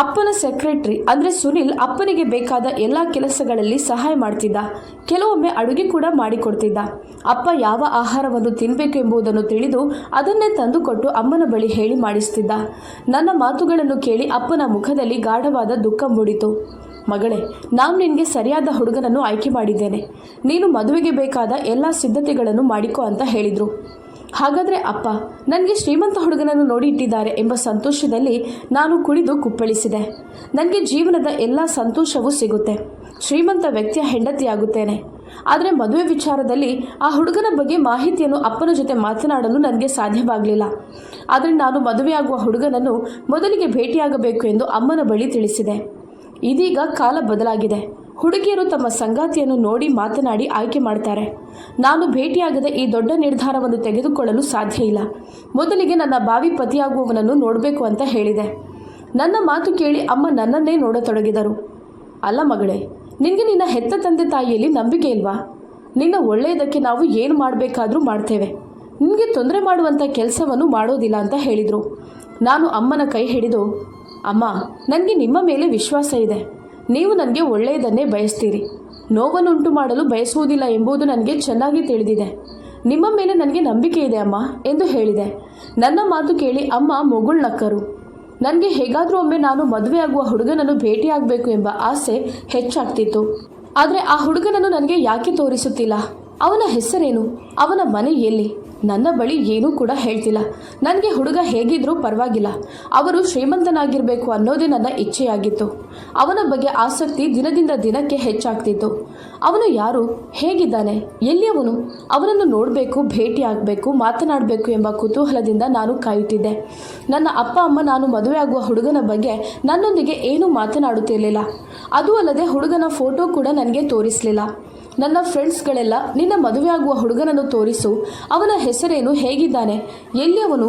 Speaker 1: ಅಪ್ಪನ ಸೆಕ್ರೆಟರಿ ಅಂದರೆ ಸುನಿಲ್ ಅಪ್ಪನಿಗೆ ಬೇಕಾದ ಎಲ್ಲ ಕೆಲಸಗಳಲ್ಲಿ ಸಹಾಯ ಮಾಡ್ತಿದ್ದ. ಕೆಲವೊಮ್ಮೆ ಅಡುಗೆ ಕೂಡ ಮಾಡಿಕೊಡ್ತಿದ್ದ. ಅಪ್ಪ ಯಾವ ಆಹಾರವನ್ನು ತಿನ್ನಬೇಕು ಎಂಬುದನ್ನು ತಿಳಿದು ಅದನ್ನೇ ತಂದುಕೊಟ್ಟು ಅಮ್ಮನ ಬಳಿ ಹೇಳಿ ಮಾಡಿಸ್ತಿದ್ದ. ನನ್ನ ಮಾತುಗಳನ್ನು ಕೇಳಿ ಅಪ್ಪನ ಮುಖದಲ್ಲಿ ಗಾಢವಾದ ದುಃಖ ಮೂಡಿತು. ಮಗಳೇ, ನಾನು ನಿನಗೆ ಸರಿಯಾದ ಹುಡುಗನನ್ನು ಆಯ್ಕೆ ಮಾಡಿದ್ದೇನೆ. ನೀನು ಮದುವೆಗೆ ಬೇಕಾದ ಎಲ್ಲ ಸಿದ್ಧತೆಗಳನ್ನು ಮಾಡಿಕೊ ಅಂತ ಹೇಳಿದರು. ಹಾಗಾದರೆ ಅಪ್ಪ ನನಗೆ ಶ್ರೀಮಂತ ಹುಡುಗನನ್ನು ನೋಡಿ ಇಟ್ಟಿದ್ದಾರೆ ಎಂಬ ಸಂತೋಷದಲ್ಲಿ ನಾನು ಕುಡಿದು ಕುಪ್ಪಳಿಸಿದೆ. ನನಗೆ ಜೀವನದ ಎಲ್ಲ ಸಂತೋಷವೂ ಸಿಗುತ್ತೆ. ಶ್ರೀಮಂತ ವ್ಯಕ್ತಿಯ ಹೆಂಡತಿಯಾಗುತ್ತೇನೆ. ಆದರೆ ಮದುವೆ ವಿಚಾರದಲ್ಲಿ ಆ ಹುಡುಗನ ಬಗ್ಗೆ ಮಾಹಿತಿಯನ್ನು ಅಪ್ಪನ ಜೊತೆ ಮಾತನಾಡಲು ನನಗೆ ಸಾಧ್ಯವಾಗಲಿಲ್ಲ. ಆದರೆ ನಾನು ಮದುವೆಯಾಗುವ ಹುಡುಗನನ್ನು ಮೊದಲಿಗೆ ಭೇಟಿಯಾಗಬೇಕು ಎಂದು ಅಮ್ಮನ ಬಳಿ ತಿಳಿಸಿದೆ. ಇದೀಗ ಕಾಲ ಬದಲಾಗಿದೆ. ಹುಡುಗಿಯರು ತಮ್ಮ ಸಂಗಾತಿಯನ್ನು ನೋಡಿ ಮಾತನಾಡಿ ಆಯ್ಕೆ ಮಾಡ್ತಾರೆ. ನಾನು ಭೇಟಿಯಾಗದೆ ಈ ದೊಡ್ಡ ನಿರ್ಧಾರವನ್ನು ತೆಗೆದುಕೊಳ್ಳಲು ಸಾಧ್ಯ ಇಲ್ಲ. ಮೊದಲಿಗೆ ನನ್ನ ಭಾವಿ ಪತಿಯಾಗುವವನನ್ನು ನೋಡಬೇಕು ಅಂತ ಹೇಳಿದೆ. ನನ್ನ ಮಾತು ಕೇಳಿ ಅಮ್ಮ ನನ್ನನ್ನೇ ನೋಡತೊಡಗಿದರು. ಅಲ್ಲ ಮಗಳೇ, ನಿನಗೆ ನಿನ್ನ ಹೆತ್ತ ತಂದೆ ತಾಯಿಯಲ್ಲಿ ನಂಬಿಕೆ ಇಲ್ವಾ? ನಿನ್ನ ಒಳ್ಳೆಯದಕ್ಕೆ ನಾವು ಏನು ಮಾಡಬೇಕಾದ್ರೂ ಮಾಡ್ತೇವೆ. ನಿನಗೆ ತೊಂದರೆ ಮಾಡುವಂಥ ಕೆಲಸವನ್ನು ಮಾಡೋದಿಲ್ಲ ಅಂತ ಹೇಳಿದರು. ನಾನು ಅಮ್ಮನ ಕೈ ಹಿಡಿದು, ಅಮ್ಮ, ನನಗೆ ನಿಮ್ಮ ಮೇಲೆ ವಿಶ್ವಾಸ ಇದೆ. ನೀವು ನನಗೆ ಒಳ್ಳೆಯದನ್ನೇ ಬಯಸ್ತೀರಿ. ನೋವನ್ನುಂಟು ಮಾಡಲು ಬಯಸುವುದಿಲ್ಲ ಎಂಬುದು ನನಗೆ ಚೆನ್ನಾಗಿ ತಿಳಿದಿದೆ. ನಿಮ್ಮ ಮೇಲೆ ನನಗೆ ನಂಬಿಕೆ ಇದೆ ಅಮ್ಮ ಎಂದು ಹೇಳಿದೆ. ನನ್ನ ಮಾತು ಕೇಳಿ ಅಮ್ಮ ಮುಗುಳ್ನಕ್ಕರು. ನನಗೆ ಹೇಗಾದರೂ ಒಮ್ಮೆ ನಾನು ಮದುವೆಯಾಗುವ ಹುಡುಗನನ್ನು ಭೇಟಿಯಾಗಬೇಕು ಎಂಬ ಆಸೆ ಹೆಚ್ಚಾಗ್ತಿತ್ತು. ಆದರೆ ಆ ಹುಡುಗನನ್ನು ನನಗೆ ಯಾಕೆ ತೋರಿಸುತ್ತಿಲ್ಲ? ಅವನ ಹೆಸರೇನು? ಅವನ ಮನೆ ಎಲ್ಲಿ? ನನ್ನ ಬಳಿ ಏನೂ ಕೂಡ ಹೇಳ್ತಿಲ್ಲ. ನನಗೆ ಹುಡುಗ ಹೇಗಿದ್ರೂ ಪರವಾಗಿಲ್ಲ, ಅವರು ಶ್ರೀಮಂತನಾಗಿರಬೇಕು ಅನ್ನೋದೇ ನನ್ನ ಇಚ್ಛೆಯಾಗಿತ್ತು. ಅವನ ಬಗ್ಗೆ ಆಸಕ್ತಿ ದಿನದಿಂದ ದಿನಕ್ಕೆ ಹೆಚ್ಚಾಗ್ತಿತ್ತು. ಅವನು ಯಾರು, ಹೇಗಿದ್ದಾನೆ, ಎಲ್ಲಿಯವನು, ಅವನನ್ನು ನೋಡಬೇಕು, ಭೇಟಿ ಆಗಬೇಕು, ಮಾತನಾಡಬೇಕು ಎಂಬ ಕುತೂಹಲದಿಂದ ನಾನು ಕಾಯುತ್ತಿದ್ದೆ. ನನ್ನ ಅಪ್ಪ ಅಮ್ಮ ನಾನು ಮದುವೆಯಾಗುವ ಹುಡುಗನ ಬಗ್ಗೆ ನನ್ನೊಂದಿಗೆ ಏನೂ ಮಾತನಾಡುತ್ತಿರಲಿಲ್ಲ. ಅದೂ ಅಲ್ಲದೆ ಹುಡುಗನ ಫೋಟೋ ಕೂಡ ನನಗೆ ತೋರಿಸಲಿಲ್ಲ. ನನ್ನ ಫ್ರೆಂಡ್ಸ್ಗಳೆಲ್ಲ ನಿನ್ನ ಮದುವೆಯಾಗುವ ಹುಡುಗನನ್ನು ತೋರಿಸು, ಅವನ ಹೆಸರೇನು, ಹೇಗಿದ್ದಾನೆ, ಎಲ್ಲಿಯವನು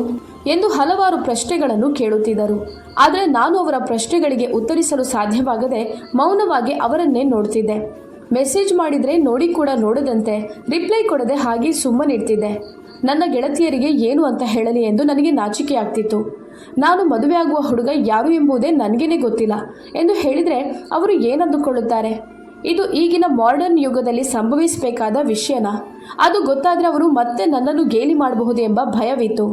Speaker 1: ಎಂದು ಹಲವಾರು ಪ್ರಶ್ನೆಗಳನ್ನು ಕೇಳುತ್ತಿದ್ದರು. ಆದರೆ ನಾನು ಅವರ ಪ್ರಶ್ನೆಗಳಿಗೆ ಉತ್ತರಿಸಲು ಸಾಧ್ಯವಾಗದೆ ಮೌನವಾಗಿ ಅವರನ್ನೇ ನೋಡ್ತಿದ್ದೆ. ಮೆಸೇಜ್ ಮಾಡಿದರೆ ನೋಡಿ ಕೂಡ ನೋಡದಂತೆ ರಿಪ್ಲೈ ಕೊಡದೆ ಹಾಗೆ ಸುಮ್ಮನಿರ್ತಿದ್ದೆ. ನನ್ನ ಗೆಳತಿಯರಿಗೆ ಏನು ಅಂತ ಹೇಳಲಿ ಎಂದು ನನಗೆ ನಾಚಿಕೆಯಾಗ್ತಿತ್ತು. ನಾನು ಮದುವೆಯಾಗುವ ಹುಡುಗ ಯಾರು ಎಂಬುದೇ ನನಗೇನೆ ಗೊತ್ತಿಲ್ಲ ಎಂದು ಹೇಳಿದರೆ ಅವರು ಏನಂದುಕೊಳ್ಳುತ್ತಾರೆ? ಇದು ಈಗಿನ ಮಾಡರ್ನ್ ಯುಗದಲ್ಲಿ ಸಂಭವಿಸಬೇಕಾದ ವಿಷಯನಾ? ಅದು ಗೊತ್ತಾದರೆ ಅವರು ಮತ್ತೆ ನನ್ನನ್ನು ಗೇಲಿ ಮಾಡಬಹುದು ಎಂಬ ಭಯವಿತ್ತು.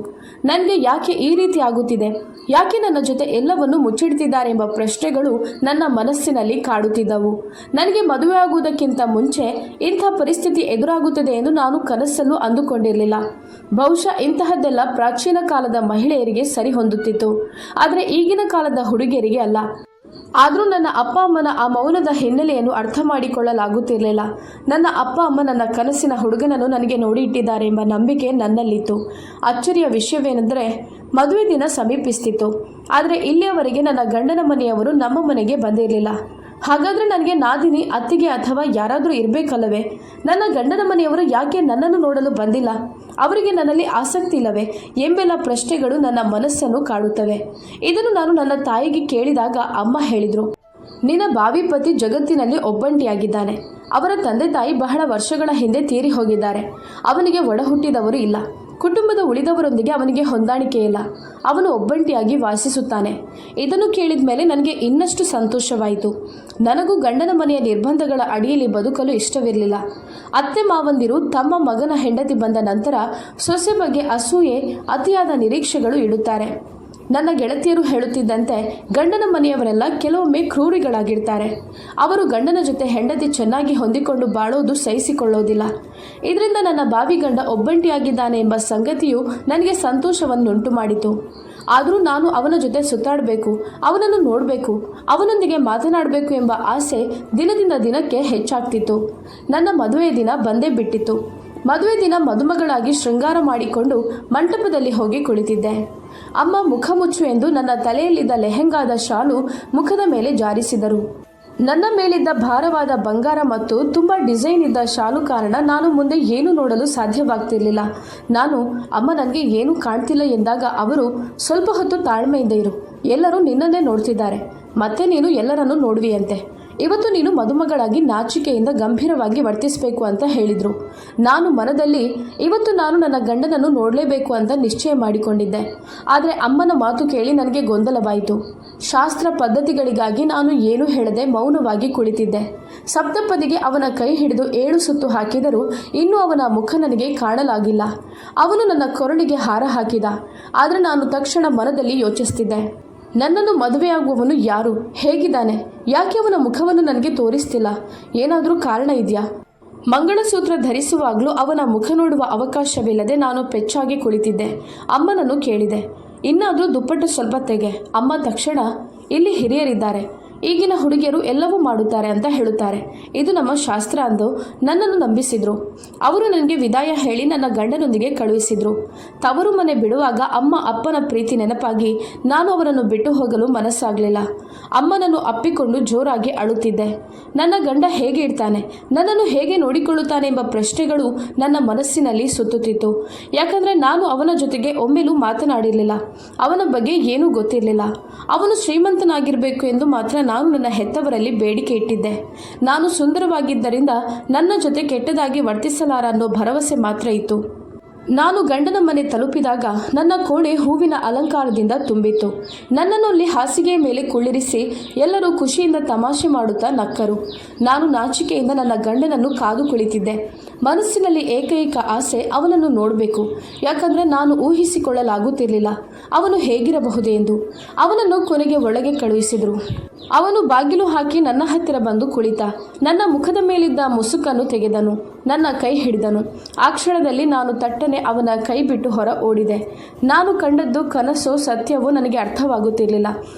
Speaker 1: ನನಗೆ ಯಾಕೆ ಈ ರೀತಿ ಆಗುತ್ತಿದೆ, ಯಾಕೆ ನನ್ನ ಜೊತೆ ಎಲ್ಲವನ್ನು ಮುಚ್ಚಿಡ್ತಿದ್ದಾರೆ ಎಂಬ ಪ್ರಶ್ನೆಗಳು ನನ್ನ ಮನಸ್ಸಿನಲ್ಲಿ ಕಾಡುತ್ತಿದ್ದವು. ನನಗೆ ಮದುವೆಯಾಗುವುದಕ್ಕಿಂತ ಮುಂಚೆ ಇಂಥ ಪರಿಸ್ಥಿತಿ ಎದುರಾಗುತ್ತದೆ ಎಂದು ನಾನು ಕನಸಲ್ಲೂ ಅಂದುಕೊಂಡಿರಲಿಲ್ಲ. ಬಹುಶಃ ಇಂತಹದ್ದೆಲ್ಲ ಪ್ರಾಚೀನ ಕಾಲದ ಮಹಿಳೆಯರಿಗೆ ಸರಿ ಹೊಂದುತ್ತಿತ್ತು, ಆದರೆ ಈಗಿನ ಕಾಲದ ಹುಡುಗಿಯರಿಗೆ ಅಲ್ಲ. ಆದರೂ ನನ್ನ ಅಪ್ಪ ಅಮ್ಮನ ಆ ಮೌನದ ಹಿನ್ನೆಲೆಯನ್ನು ಅರ್ಥ ಮಾಡಿಕೊಳ್ಳಲಾಗುತ್ತಿರಲಿಲ್ಲ. ನನ್ನ ಅಪ್ಪ ಅಮ್ಮ ನನ್ನ ಕನಸಿನ ಹುಡುಗನನ್ನು ನನಗೆ ನೋಡಿ ಇಟ್ಟಿದ್ದಾರೆ ಎಂಬ ನಂಬಿಕೆ ನನ್ನಲ್ಲಿತ್ತು. ಅಚ್ಚರಿಯ ವಿಷಯವೇನೆಂದರೆ ಮದುವೆ ದಿನ ಸಮೀಪಿಸ್ತಿತ್ತು, ಆದರೆ ಇಲ್ಲಿಯವರೆಗೆ ನನ್ನ ಗಂಡನ ಮನೆಯವರು ನಮ್ಮ ಮನೆಗೆ ಬಂದಿರಲಿಲ್ಲ. ಹಾಗಾದರೆ ನನಗೆ ನಾದಿನಿ, ಅತ್ತಿಗೆ ಅಥವಾ ಯಾರಾದರೂ ಇರಬೇಕಲ್ಲವೇ? ನನ್ನ ಗಂಡನ ಮನೆಯವರು ಯಾಕೆ ನನ್ನನ್ನು ನೋಡಲು ಬಂದಿಲ್ಲ? ಅವರಿಗೆ ನನ್ನಲ್ಲಿ ಆಸಕ್ತಿ ಇಲ್ಲವೇ ಎಂಬೆಲ್ಲ ಪ್ರಶ್ನೆಗಳು ನನ್ನ ಮನಸ್ಸನ್ನು ಕಾಡುತ್ತವೆ. ಇದನ್ನು ನಾನು ನನ್ನ ತಾಯಿಗೆ ಕೇಳಿದಾಗ ಅಮ್ಮ ಹೇಳಿದರು, ನಿನ್ನ ಬಾವಿ ಪತಿ ಜಗತ್ತಿನಲ್ಲಿ ಒಬ್ಬಂಟಿಯಾಗಿದ್ದಾನೆ. ಅವರ ತಂದೆ ತಾಯಿ ಬಹಳ ವರ್ಷಗಳ ಹಿಂದೆ ತೀರಿ ಹೋಗಿದ್ದಾರೆ. ಅವನಿಗೆ ಒಡ ಹುಟ್ಟಿದವರು ಇಲ್ಲ. ಕುಟುಂಬದ ಉಳಿದವರೊಂದಿಗೆ ಅವನಿಗೆ ಹೊಂದಾಣಿಕೆ ಇಲ್ಲ. ಅವನು ಒಬ್ಬಂಟಿಯಾಗಿ ವಾಸಿಸುತ್ತಾನೆ. ಇದನ್ನು ಕೇಳಿದ ಮೇಲೆ ನನಗೆ ಇನ್ನಷ್ಟು ಸಂತೋಷವಾಯಿತು. ನನಗೂ ಗಂಡನ ಮನೆಯ ನಿರ್ಬಂಧಗಳ ಅಡಿಯಲ್ಲಿ ಬದುಕಲು ಇಷ್ಟವಿರಲಿಲ್ಲ. ಅತ್ತೆ ಮಾವಂದಿರು ತಮ್ಮ ಮಗನ ಹೆಂಡತಿ ಬಂದ ನಂತರ ಸೊಸೆ ಬಗ್ಗೆ ಅಸೂಯೆ, ಅತಿಯಾದ ನಿರೀಕ್ಷೆಗಳು ಇಡುತ್ತಾರೆ. ನನ್ನ ಗೆಳತಿಯರು ಹೇಳುತ್ತಿದ್ದಂತೆ ಗಂಡನ ಮನೆಯವರೆಲ್ಲ ಕೆಲವೊಮ್ಮೆ ಕ್ರೂರಿಗಳಾಗಿರ್ತಾರೆ. ಅವರು ಗಂಡನ ಜೊತೆ ಹೆಂಡತಿ ಚೆನ್ನಾಗಿ ಹೊಂದಿಕೊಂಡು ಬಾಳೋದು ಸಹಿಸಿಕೊಳ್ಳೋದಿಲ್ಲ. ಇದರಿಂದ ನನ್ನ ಬಾವಿ ಗಂಡ ಒಬ್ಬಂಟಿಯಾಗಿದ್ದಾನೆ ಎಂಬ ಸಂಗತಿಯು ನನಗೆ ಸಂತೋಷವನ್ನುಂಟು ಮಾಡಿತು. ಆದರೂ ನಾನು ಅವನ ಜೊತೆ ಸುತ್ತಾಡಬೇಕು, ಅವನನ್ನು ನೋಡಬೇಕು, ಅವನೊಂದಿಗೆ ಮಾತನಾಡಬೇಕು ಎಂಬ ಆಸೆ ದಿನದಿಂದ ದಿನಕ್ಕೆ ಹೆಚ್ಚಾಗ್ತಿತ್ತು. ನನ್ನ ಮದುವೆಯ ದಿನ ಬಂದೇ ಬಿಟ್ಟಿತ್ತು. ಮದುವೆ ದಿನ ಮದುಮಗಳಾಗಿ ಶೃಂಗಾರ ಮಾಡಿಕೊಂಡು ಮಂಟಪದಲ್ಲಿ ಹೋಗಿ ಕುಳಿತಿದ್ದೆ. ಅಮ್ಮ ಮುಖ ಮುಚ್ಚು ಎಂದು ನನ್ನ ತಲೆಯಲ್ಲಿದ್ದ ಲೆಹೆಂಗಾದ ಶಾಲು ಮುಖದ ಮೇಲೆ ಜಾರಿಸಿದರು. ನನ್ನ ಮೇಲಿದ್ದ ಭಾರವಾದ ಬಂಗಾರ ಮತ್ತು ತುಂಬ ಡಿಸೈನ್ ಇದ್ದ ಶಾಲು ಕಾರಣ ನಾನು ಮುಂದೆ ಏನು ನೋಡಲು ಸಾಧ್ಯವಾಗ್ತಿರ್ಲಿಲ್ಲ. ನಾನು ಅಮ್ಮ ನನಗೆ ಏನೂ ಕಾಣ್ತಿಲ್ಲ ಎಂದಾಗ ಅವರು ಸ್ವಲ್ಪ ಹೊತ್ತು ತಾಳ್ಮೆಯಿಂದ ಇರು, ಎಲ್ಲರೂ ನಿನ್ನನ್ನೇ ನೋಡ್ತಿದ್ದಾರೆ, ಮತ್ತೆ ನೀನು ಎಲ್ಲರನ್ನೂ ನೋಡುವಿಯಂತೆ. ಇವತ್ತು ನೀನು ಮದುಮಗಳಾಗಿ ನಾಚಿಕೆಯಿಂದ ಗಂಭೀರವಾಗಿ ವರ್ತಿಸಬೇಕು ಅಂತ ಹೇಳಿದರು. ನಾನು ಮನದಲ್ಲಿ ಇವತ್ತು ನಾನು ನನ್ನ ಗಂಡನನ್ನು ನೋಡಲೇಬೇಕು ಅಂತ ನಿಶ್ಚಯ ಮಾಡಿಕೊಂಡಿದ್ದೆ. ಆದರೆ ಅಮ್ಮನ ಮಾತು ಕೇಳಿ ನನಗೆ ಗೊಂದಲವಾಯಿತು. ಶಾಸ್ತ್ರ ಪದ್ಧತಿಗಳಿಗಾಗಿ ನಾನು ಏನೂ ಹೇಳದೆ ಮೌನವಾಗಿ ಕುಳಿತಿದ್ದೆ. ಸಪ್ತಪದಿಗೆ ಅವನ ಕೈ ಹಿಡಿದು 7 ಸುತ್ತು ಹಾಕಿದರೂ ಇನ್ನೂ ಅವನ ಮುಖ ನನಗೆ ಕಾಣಲಾಗಿಲ್ಲ. ಅವನು ನನ್ನ ಕೊರಳಿಗೆ ಹಾರ ಹಾಕಿದ. ಆದರೆ ನಾನು ತಕ್ಷಣ ಮನದಲ್ಲಿ ಯೋಚಿಸ್ತಿದ್ದೆ, ನನ್ನನ್ನು ಮದುವೆಯಾಗುವವನು ಯಾರು, ಹೇಗಿದ್ದಾನೆ, ಯಾಕೆ ಅವನ ಮುಖವನ್ನು ನನಗೆ ತೋರಿಸ್ತಿಲ್ಲ? ಏನಾದರೂ ಕಾರಣ ಇದೆಯಾ? ಮಂಗಳಸೂತ್ರ ಧರಿಸುವಾಗಲೂ ಅವನ ಮುಖ ನೋಡುವ ಅವಕಾಶವಿಲ್ಲದೆ ನಾನು ಪೆಚ್ಚಾಗಿ ಕುಳಿತಿದ್ದೆ. ಅಮ್ಮನನ್ನು ಕೇಳಿದೆ, ಇನ್ನಾದರೂ ದುಪ್ಪಟ್ಟು ಸ್ವಲ್ಪ ತೆಗೆ. ಅಮ್ಮ ತಕ್ಷಣ, ಇಲ್ಲಿ ಹಿರಿಯರಿದ್ದಾರೆ, ಈಗಿನ ಹುಡುಗಿಯರು ಎಲ್ಲವೂ ಮಾಡುತ್ತಾರೆ ಅಂತ ಹೇಳುತ್ತಾರೆ, ಇದು ನಮ್ಮ ಶಾಸ್ತ್ರ ಅಂದು ನನ್ನನ್ನು ನಂಬಿಸಿದರು. ಅವರು ನನಗೆ ವಿದಾಯ ಹೇಳಿ ನನ್ನ ಗಂಡನೊಂದಿಗೆ ಕಳುಹಿಸಿದರು. ತವರು ಮನೆ ಬಿಡುವಾಗ ಅಮ್ಮ ಅಪ್ಪನ ಪ್ರೀತಿ ನೆನಪಾಗಿ ನಾನು ಅವರನ್ನು ಬಿಟ್ಟು ಹೋಗಲು ಮನಸ್ಸಾಗಲಿಲ್ಲ. ಅಮ್ಮನನ್ನು ಅಪ್ಪಿಕೊಂಡು ಜೋರಾಗಿ ಅಳುತ್ತಿದ್ದೆ. ನನ್ನ ಗಂಡ ಹೇಗೆ ಇರ್ತಾನೆ, ನನ್ನನ್ನು ಹೇಗೆ ನೋಡಿಕೊಳ್ಳುತ್ತಾನೆ ಎಂಬ ಪ್ರಶ್ನೆಗಳು ನನ್ನ ಮನಸ್ಸಿನಲ್ಲಿ ಸುತ್ತುತ್ತಿತ್ತು. ಯಾಕಂದರೆ ನಾನು ಅವನ ಜೊತೆಗೆ ಒಮ್ಮೆಲೂ ಮಾತನಾಡಿರಲಿಲ್ಲ. ಅವನ ಬಗ್ಗೆ ಏನೂ ಗೊತ್ತಿರಲಿಲ್ಲ. ಅವನು ಶ್ರೀಮಂತನಾಗಿರಬೇಕು ಎಂದು ಮಾತ್ರ ನಾನು ನನ್ನ ಹೆತ್ತವರಲ್ಲಿ ಬೇಡಿಕೆ ಇಟ್ಟಿದ್ದೆ. ನಾನು ಸುಂದರವಾಗಿದ್ದರಿಂದ ನನ್ನ ಜೊತೆ ಕೆಟ್ಟದಾಗಿ ವರ್ತಿಸಲಾರ ಅನ್ನೋ ಭರವಸೆ ಮಾತ್ರ ಇತ್ತು. ನಾನು ಗಂಡನ ಮನೆ ತಲುಪಿದಾಗ ನನ್ನ ಕೋಣೆ ಹೂವಿನ ಅಲಂಕಾರದಿಂದ ತುಂಬಿತ್ತು. ನನ್ನನ್ನು ಅಲ್ಲಿ ಹಾಸಿಗೆಯ ಮೇಲೆ ಕುಳ್ಳಿರಿಸಿ ಎಲ್ಲರೂ ಖುಷಿಯಿಂದ ತಮಾಷೆ ಮಾಡುತ್ತಾ ನಕ್ಕರು. ನಾನು ನಾಚಿಕೆಯಿಂದ ನನ್ನ ಗಂಡನನ್ನು ಕಾದು ಕುಳಿತಿದ್ದೆ. ಮನಸ್ಸಿನಲ್ಲಿ ಏಕೈಕ ಆಸೆ ಅವನನ್ನು ನೋಡಬೇಕು. ಯಾಕಂದರೆ ನಾನು ಊಹಿಸಿಕೊಳ್ಳಲಾಗುತ್ತಿರಲಿಲ್ಲ ಅವನು ಹೇಗಿರಬಹುದೆಂದು. ಅವನನ್ನು ಕೊನೆಗೆ ಒಳಗೆ ಕಳುಹಿಸಿದರು. ಅವನು ಬಾಗಿಲು ಹಾಕಿ ನನ್ನ ಹತ್ತಿರ ಬಂದು ಕುಳಿತ. ನನ್ನ ಮುಖದ ಮೇಲಿದ್ದ ಮುಸುಕನ್ನು ತೆಗೆದನು. ನನ್ನ ಕೈ ಹಿಡಿದನು. ಆ ಕ್ಷಣದಲ್ಲಿ ನಾನು ತಟ್ಟನೆ ಅವನ ಕೈ ಬಿಟ್ಟು ಹೊರ ಓಡಿದೆ. ನಾನು ಕಂಡದ್ದು ಕನಸೋ ಸತ್ಯವೋ ನನಗೆ ಅರ್ಥವಾಗುತ್ತಿರಲಿಲ್ಲ.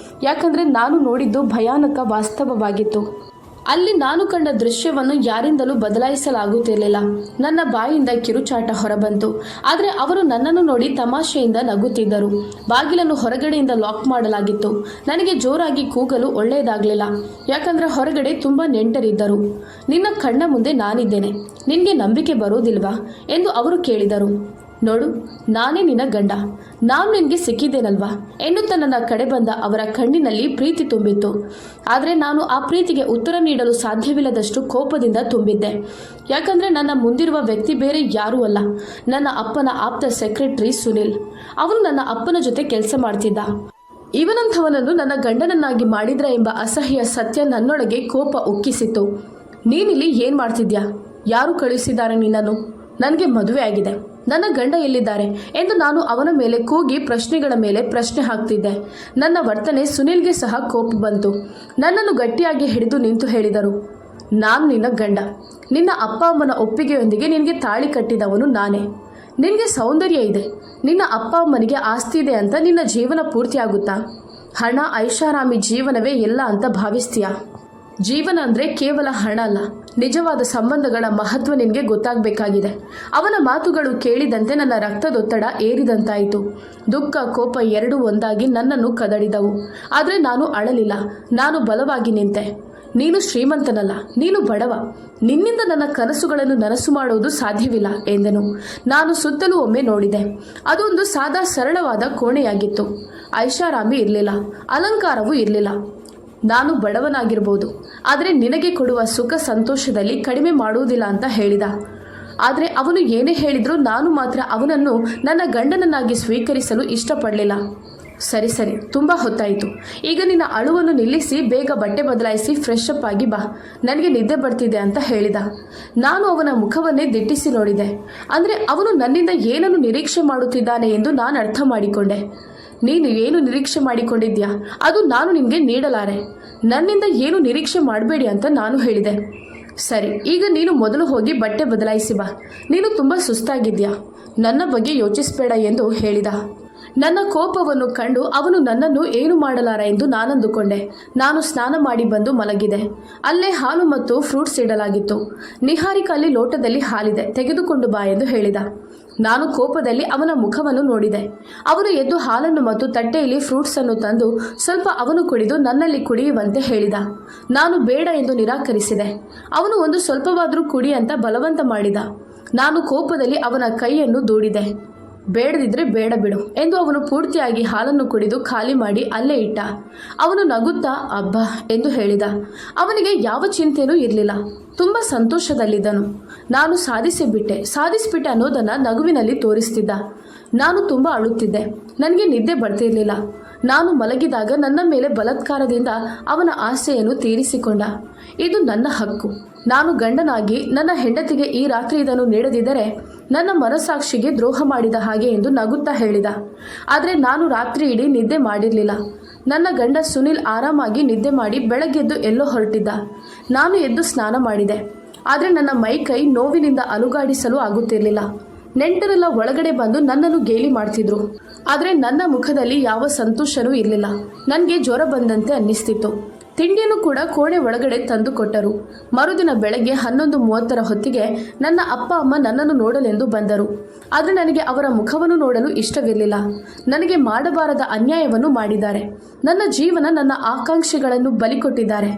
Speaker 1: ಯಾಕಂದರೆ ನಾನು ನೋಡಿದ್ದು ಭಯಾನಕ ವಾಸ್ತವವಾಗಿತ್ತು. ಅಲ್ಲಿ ನಾನು ಕಂಡ ದೃಶ್ಯವನ್ನು ಯಾರಿಂದಲೂ ಬದಲಾಯಿಸಲಾಗುತ್ತಿರಲಿಲ್ಲ. ನನ್ನ ಬಾಯಿಂದ ಕಿರುಚಾಟ ಹೊರಬಂತು. ಆದರೆ ಅವರು ನನ್ನನ್ನು ನೋಡಿ ತಮಾಷೆಯಿಂದ ನಗುತ್ತಿದ್ದರು. ಬಾಗಿಲನ್ನು ಹೊರಗಡೆಯಿಂದ ಲಾಕ್ ಮಾಡಲಾಗಿತ್ತು. ನನಗೆ ಜೋರಾಗಿ ಕೂಗಲು ಒಳ್ಳೆಯದಾಗಲಿಲ್ಲ. ಯಾಕಂದರೆ ಹೊರಗಡೆ ತುಂಬ ನೆಂಟರಿದ್ದರು. ನಿನ್ನ ಕಣ್ಣ ಮುಂದೆ ನಾನಿದ್ದೇನೆ, ನಿನಗೆ ನಂಬಿಕೆ ಬರೋದಿಲ್ವಾ ಎಂದು ಅವರು ಕೇಳಿದರು. ನೋಡು, ನಾನೇ ನಿನ್ನ ಗಂಡ, ನಾನು ನಿನಗೆ ಸಿಕ್ಕಿದ್ದೇನಲ್ವಾ ಎನ್ನುತ್ತಾ ನನ್ನ ಕಡೆ ಬಂದ ಅವರ ಕಣ್ಣಿನಲ್ಲಿ ಪ್ರೀತಿ ತುಂಬಿತ್ತು. ಆದರೆ ನಾನು ಆ ಪ್ರೀತಿಗೆ ಉತ್ತರ ನೀಡಲು ಸಾಧ್ಯವಿಲ್ಲದಷ್ಟು ಕೋಪದಿಂದ ತುಂಬಿದ್ದೆ. ಯಾಕಂದರೆ ನನ್ನ ಮುಂದಿರುವ ವ್ಯಕ್ತಿ ಬೇರೆ ಯಾರೂ ಅಲ್ಲ, ನನ್ನ ಅಪ್ಪನ ಆಪ್ತ ಸೆಕ್ರೆಟರಿ ಸುನಿಲ್. ಅವನು ನನ್ನ ಅಪ್ಪನ ಜೊತೆ ಕೆಲಸ ಮಾಡ್ತಿದ್ದ. ಇವನಂಥವನನ್ನು ನನ್ನ ಗಂಡನನ್ನಾಗಿ ಮಾಡಿದ್ರ ಎಂಬ ಅಸಹ್ಯ ಸತ್ಯ ನನ್ನೊಳಗೆ ಕೋಪ ಉಕ್ಕಿಸಿತ್ತು. ನೀನಿಲ್ಲಿ ಏನು ಮಾಡ್ತಿದ್ಯಾ? ಯಾರು ಕಳುಹಿಸಿದ್ದಾರೆ ನಿನ್ನನ್ನು? ನನಗೆ ಮದುವೆ ಆಗಿದೆ, ನನ್ನ ಗಂಡ ಎಲ್ಲಿದ್ದಾರೆ ಎಂದು ನಾನು ಅವನ ಮೇಲೆ ಕೂಗಿ ಪ್ರಶ್ನೆಗಳ ಮೇಲೆ ಪ್ರಶ್ನೆ ಹಾಕ್ತಿದ್ದೆ. ನನ್ನ ವರ್ತನೆ ಸುನಿಲ್ಗೆ ಸಹ ಕೋಪ ಬಂತು. ನನ್ನನ್ನು ಗಟ್ಟಿಯಾಗಿ ಹಿಡಿದು ನಿಂತು ಹೇಳಿದರು, ನಾನು ನಿನ್ನ ಗಂಡ. ನಿನ್ನ ಅಪ್ಪ ಅಮ್ಮನ ಒಪ್ಪಿಗೆಯೊಂದಿಗೆ ನಿನಗೆ ತಾಳಿ ಕಟ್ಟಿದವನು ನಾನೇ. ನಿನಗೆ ಸೌಂದರ್ಯ ಇದೆ, ನಿನ್ನ ಅಪ್ಪ ಅಮ್ಮನಿಗೆ ಆಸ್ತಿ ಇದೆ ಅಂತ ನಿನ್ನ ಜೀವನ ಪೂರ್ತಿಯಾಗುತ್ತಾ? ಹಣ ಐಷಾರಾಮಿ ಜೀವನವೇ ಎಲ್ಲ ಅಂತ ಭಾವಿಸ್ತೀಯಾ? ಜೀವನ ಅಂದರೆ ಕೇವಲ ಹಣ ಅಲ್ಲ, ನಿಜವಾದ ಸಂಬಂಧಗಳ ಮಹತ್ವ ನಿನಗೆ ಗೊತ್ತಾಗಬೇಕಾಗಿದೆ. ಅವನ ಮಾತುಗಳು ಕೇಳಿದಂತೆ ನನ್ನ ರಕ್ತದೊತ್ತಡ ಏರಿದಂತಾಯಿತು. ದುಃಖ ಕೋಪ ಎರಡೂ ಒಂದಾಗಿ ನನ್ನನ್ನು ಕದಡಿದವು. ಆದರೆ ನಾನು ಅಳಲಿಲ್ಲ. ನಾನು ಬಲವಾಗಿ ನಿಂತೆ. ನೀನು ಶ್ರೀಮಂತನಲ್ಲ, ನೀನು ಬಡವ. ನಿನ್ನಿಂದ ನನ್ನ ಕನಸುಗಳನ್ನು ನನಸು ಮಾಡುವುದು ಸಾಧ್ಯವಿಲ್ಲ ಎಂದನು. ನಾನು ಸುತ್ತಲೂ ಒಮ್ಮೆ ನೋಡಿದೆ. ಅದೊಂದು ಸಾದಾ ಸರಳವಾದ ಕೋಣೆಯಾಗಿತ್ತು. ಐಷಾರಾಮಿ ಇರಲಿಲ್ಲ, ಅಲಂಕಾರವೂ ಇರಲಿಲ್ಲ. ನಾನು ಬಡವನಾಗಿರ್ಬೋದು, ಆದರೆ ನಿನಗೆ ಕೊಡುವ ಸುಖ ಸಂತೋಷದಲ್ಲಿ ಕಡಿಮೆ ಮಾಡುವುದಿಲ್ಲ ಅಂತ ಹೇಳಿದ. ಆದರೆ ಅವನು ಏನೇ ಹೇಳಿದರೂ ನಾನು ಮಾತ್ರ ಅವನನ್ನು ನನ್ನ ಗಂಡನನ್ನಾಗಿ ಸ್ವೀಕರಿಸಲು ಇಷ್ಟಪಡಲಿಲ್ಲ. ಸರಿ ಸರಿ, ತುಂಬ ಹೊತ್ತಾಯಿತು. ಈಗ ನಿನ್ನ ಅಳುವನ್ನು ನಿಲ್ಲಿಸಿ ಬೇಗ ಬಟ್ಟೆ ಬದಲಾಯಿಸಿ ಫ್ರೆಶ್ ಅಪ್ ಆಗಿ ಬಾ, ನನಗೆ ನಿದ್ದೆ ಬರ್ತಿದೆ ಅಂತ ಹೇಳಿದ. ನಾನು ಅವನ ಮುಖವನ್ನೇ ದಿಟ್ಟಿಸಿ ನೋಡಿದೆ. ಅಂದರೆ ಅವನು ನನ್ನಿಂದ ಏನನ್ನು ನಿರೀಕ್ಷೆ ಮಾಡುತ್ತಿದ್ದಾನೆ ಎಂದು ನಾನು ಅರ್ಥ ಮಾಡಿಕೊಂಡೆ. ನೀನು ಏನು ನಿರೀಕ್ಷೆ ಮಾಡಿಕೊಂಡಿದ್ಯಾ ಅದು ನಾನು ನಿನಗೆ ನೀಡಲಾರೆ. ನನ್ನಿಂದ ಏನು ನಿರೀಕ್ಷೆ ಮಾಡಬೇಡಿ ಅಂತ ನಾನು ಹೇಳಿದೆ. ಸರಿ, ಈಗ ನೀನು ಮೊದಲು ಹೋಗಿ ಬಟ್ಟೆ ಬದಲಾಯಿಸಿ ಬಾ. ನೀನು ತುಂಬ ಸುಸ್ತಾಗಿದ್ಯಾ, ನನ್ನ ಬಗ್ಗೆ ಯೋಚಿಸಬೇಡ ಎಂದು ಹೇಳಿದ. ನನ್ನ ಕೋಪವನ್ನು ಕಂಡು ಅವನು ನನ್ನನ್ನು ಏನು ಮಾಡಲಾರ ಎಂದು ನಾನಂದುಕೊಂಡೆ. ನಾನು ಸ್ನಾನ ಮಾಡಿ ಬಂದು ಮಲಗಿದೆ. ಅಲ್ಲೇ ಹಾಲು ಮತ್ತು ಫ್ರೂಟ್ಸ್ ಇಡಲಾಗಿತ್ತು. ನಿಹಾರಿಕ ಅಲ್ಲಿ ಲೋಟದಲ್ಲಿ ಹಾಲಿದೆ, ತೆಗೆದುಕೊಂಡು ಬಾ ಎಂದು ಹೇಳಿದ. ನಾನು ಕೋಪದಲ್ಲಿ ಅವನ ಮುಖವನ್ನು ನೋಡಿದೆ. ಅವನು ಎದ್ದು ಹಾಲನ್ನು ಮತ್ತು ತಟ್ಟೆಯಲ್ಲಿ ಫ್ರೂಟ್ಸ್ ಅನ್ನು ತಂದು ಸ್ವಲ್ಪ ಅವನು ಕುಡಿದು ನನ್ನಲ್ಲಿ ಕುಡಿಯುವಂತೆ ಹೇಳಿದ. ನಾನು ಬೇಡ ಎಂದು ನಿರಾಕರಿಸಿದೆ. ಅವನು ಒಂದು ಸ್ವಲ್ಪವಾದರೂ ಕುಡಿ ಅಂತ ಬಲವಂತ ಮಾಡಿದ. ನಾನು ಕೋಪದಲ್ಲಿ ಅವನ ಕೈಯನ್ನು ದೂಡಿದೆ. ಬೇಡದಿದ್ರೆ ಬೇಡ ಬಿಡು ಎಂದು ಅವನು ಪೂರ್ತಿಯಾಗಿ ಹಾಲನ್ನು ಕುಡಿದು ಖಾಲಿ ಮಾಡಿ ಅಲ್ಲೇ ಇಟ್ಟ. ಅವನು ನಗುತ್ತಾ ಅಬ್ಬಾ ಎಂದು ಹೇಳಿದ. ಅವನಿಗೆ ಯಾವ ಚಿಂತೆಯೂ ಇರಲಿಲ್ಲ, ತುಂಬ ಸಂತೋಷದಲ್ಲಿದ್ದನು. ನಾನು ಸಾಧಿಸಿಬಿಟ್ಟೆ ಅನ್ನೋದನ್ನು ನಗುವಿನಲ್ಲಿ ತೋರಿಸ್ತಿದ್ದ. ನಾನು ತುಂಬ ಅಳುತ್ತಿದ್ದೆ. ನನಗೆ ನಿದ್ದೆ ಬರ್ತಿರಲಿಲ್ಲ. ನಾನು ಮಲಗಿದಾಗ ನನ್ನ ಮೇಲೆ ಬಲಾತ್ಕಾರದಿಂದ ಅವನ ಆಸೆಯನ್ನು ತೀರಿಸಿಕೊಂಡ. ಇದು ನನ್ನ ಹಕ್ಕು. ನಾನು ಗಂಡನಾಗಿ ನನ್ನ ಹೆಂಡತಿಗೆ ಈ ರಾತ್ರಿ ಇದನ್ನು ನೀಡದಿದ್ದರೆ ನನ್ನ ಮನಸ್ಸಾಕ್ಷಿಗೆ ದ್ರೋಹ ಮಾಡಿದ ಹಾಗೆ ಎಂದು ನಗುತ್ತಾ ಹೇಳಿದ. ಆದರೆ ನಾನು ರಾತ್ರಿ ಇಡೀ ನಿದ್ದೆ ಮಾಡಿರಲಿಲ್ಲ. ನನ್ನ ಗಂಡ ಸುನಿಲ್ ಆರಾಮಾಗಿ ನಿದ್ದೆ ಮಾಡಿ ಬೆಳಗ್ಗೆದ್ದು ಎಲ್ಲೋ ಹೊರಟಿದ್ದ. ನಾನು ಎದ್ದು ಸ್ನಾನ ಮಾಡಿದೆ. ಆದರೆ ನನ್ನ ಮೈ ಕೈ ನೋವಿನಿಂದ ಅಲುಗಾಡಿಸಲು ಆಗುತ್ತಿರಲಿಲ್ಲ. ನೆಂಟರೆಲ್ಲ ಒಳಗಡೆ ಬಂದು ನನ್ನನ್ನು ಗೇಲಿ ಮಾಡ್ತಿದ್ರು. ಆದರೆ ನನ್ನ ಮುಖದಲ್ಲಿ ಯಾವ ಸಂತೋಷವೂ ಇರಲಿಲ್ಲ. ನನಗೆ ಜ್ವರ ಬಂದಂತೆ ಅನ್ನಿಸ್ತಿತ್ತು. ತಿಂಡಿಯನ್ನು ಕೂಡ ಕೋಣೆ ಒಳಗಡೆ ತಂದು ಕೊಟ್ಟರು. ಮರುದಿನ ಬೆಳಗ್ಗೆ 11:30 ಹೊತ್ತಿಗೆ ನನ್ನ ಅಪ್ಪ ಅಮ್ಮ ನನ್ನನ್ನು ನೋಡಲೆಂದು ಬಂದರು. ಆದರೆ ನನಗೆ ಅವರ ಮುಖವನ್ನು ನೋಡಲು ಇಷ್ಟವಿರಲಿಲ್ಲ. ನನಗೆ ಮಾಡಬಾರದ ಅನ್ಯಾಯವನ್ನು ಮಾಡಿದ್ದಾರೆ. ನನ್ನ ಜೀವನ, ನನ್ನ ಆಕಾಂಕ್ಷೆಗಳನ್ನು ಬಲಿ ಕೊಟ್ಟಿದ್ದಾರೆ.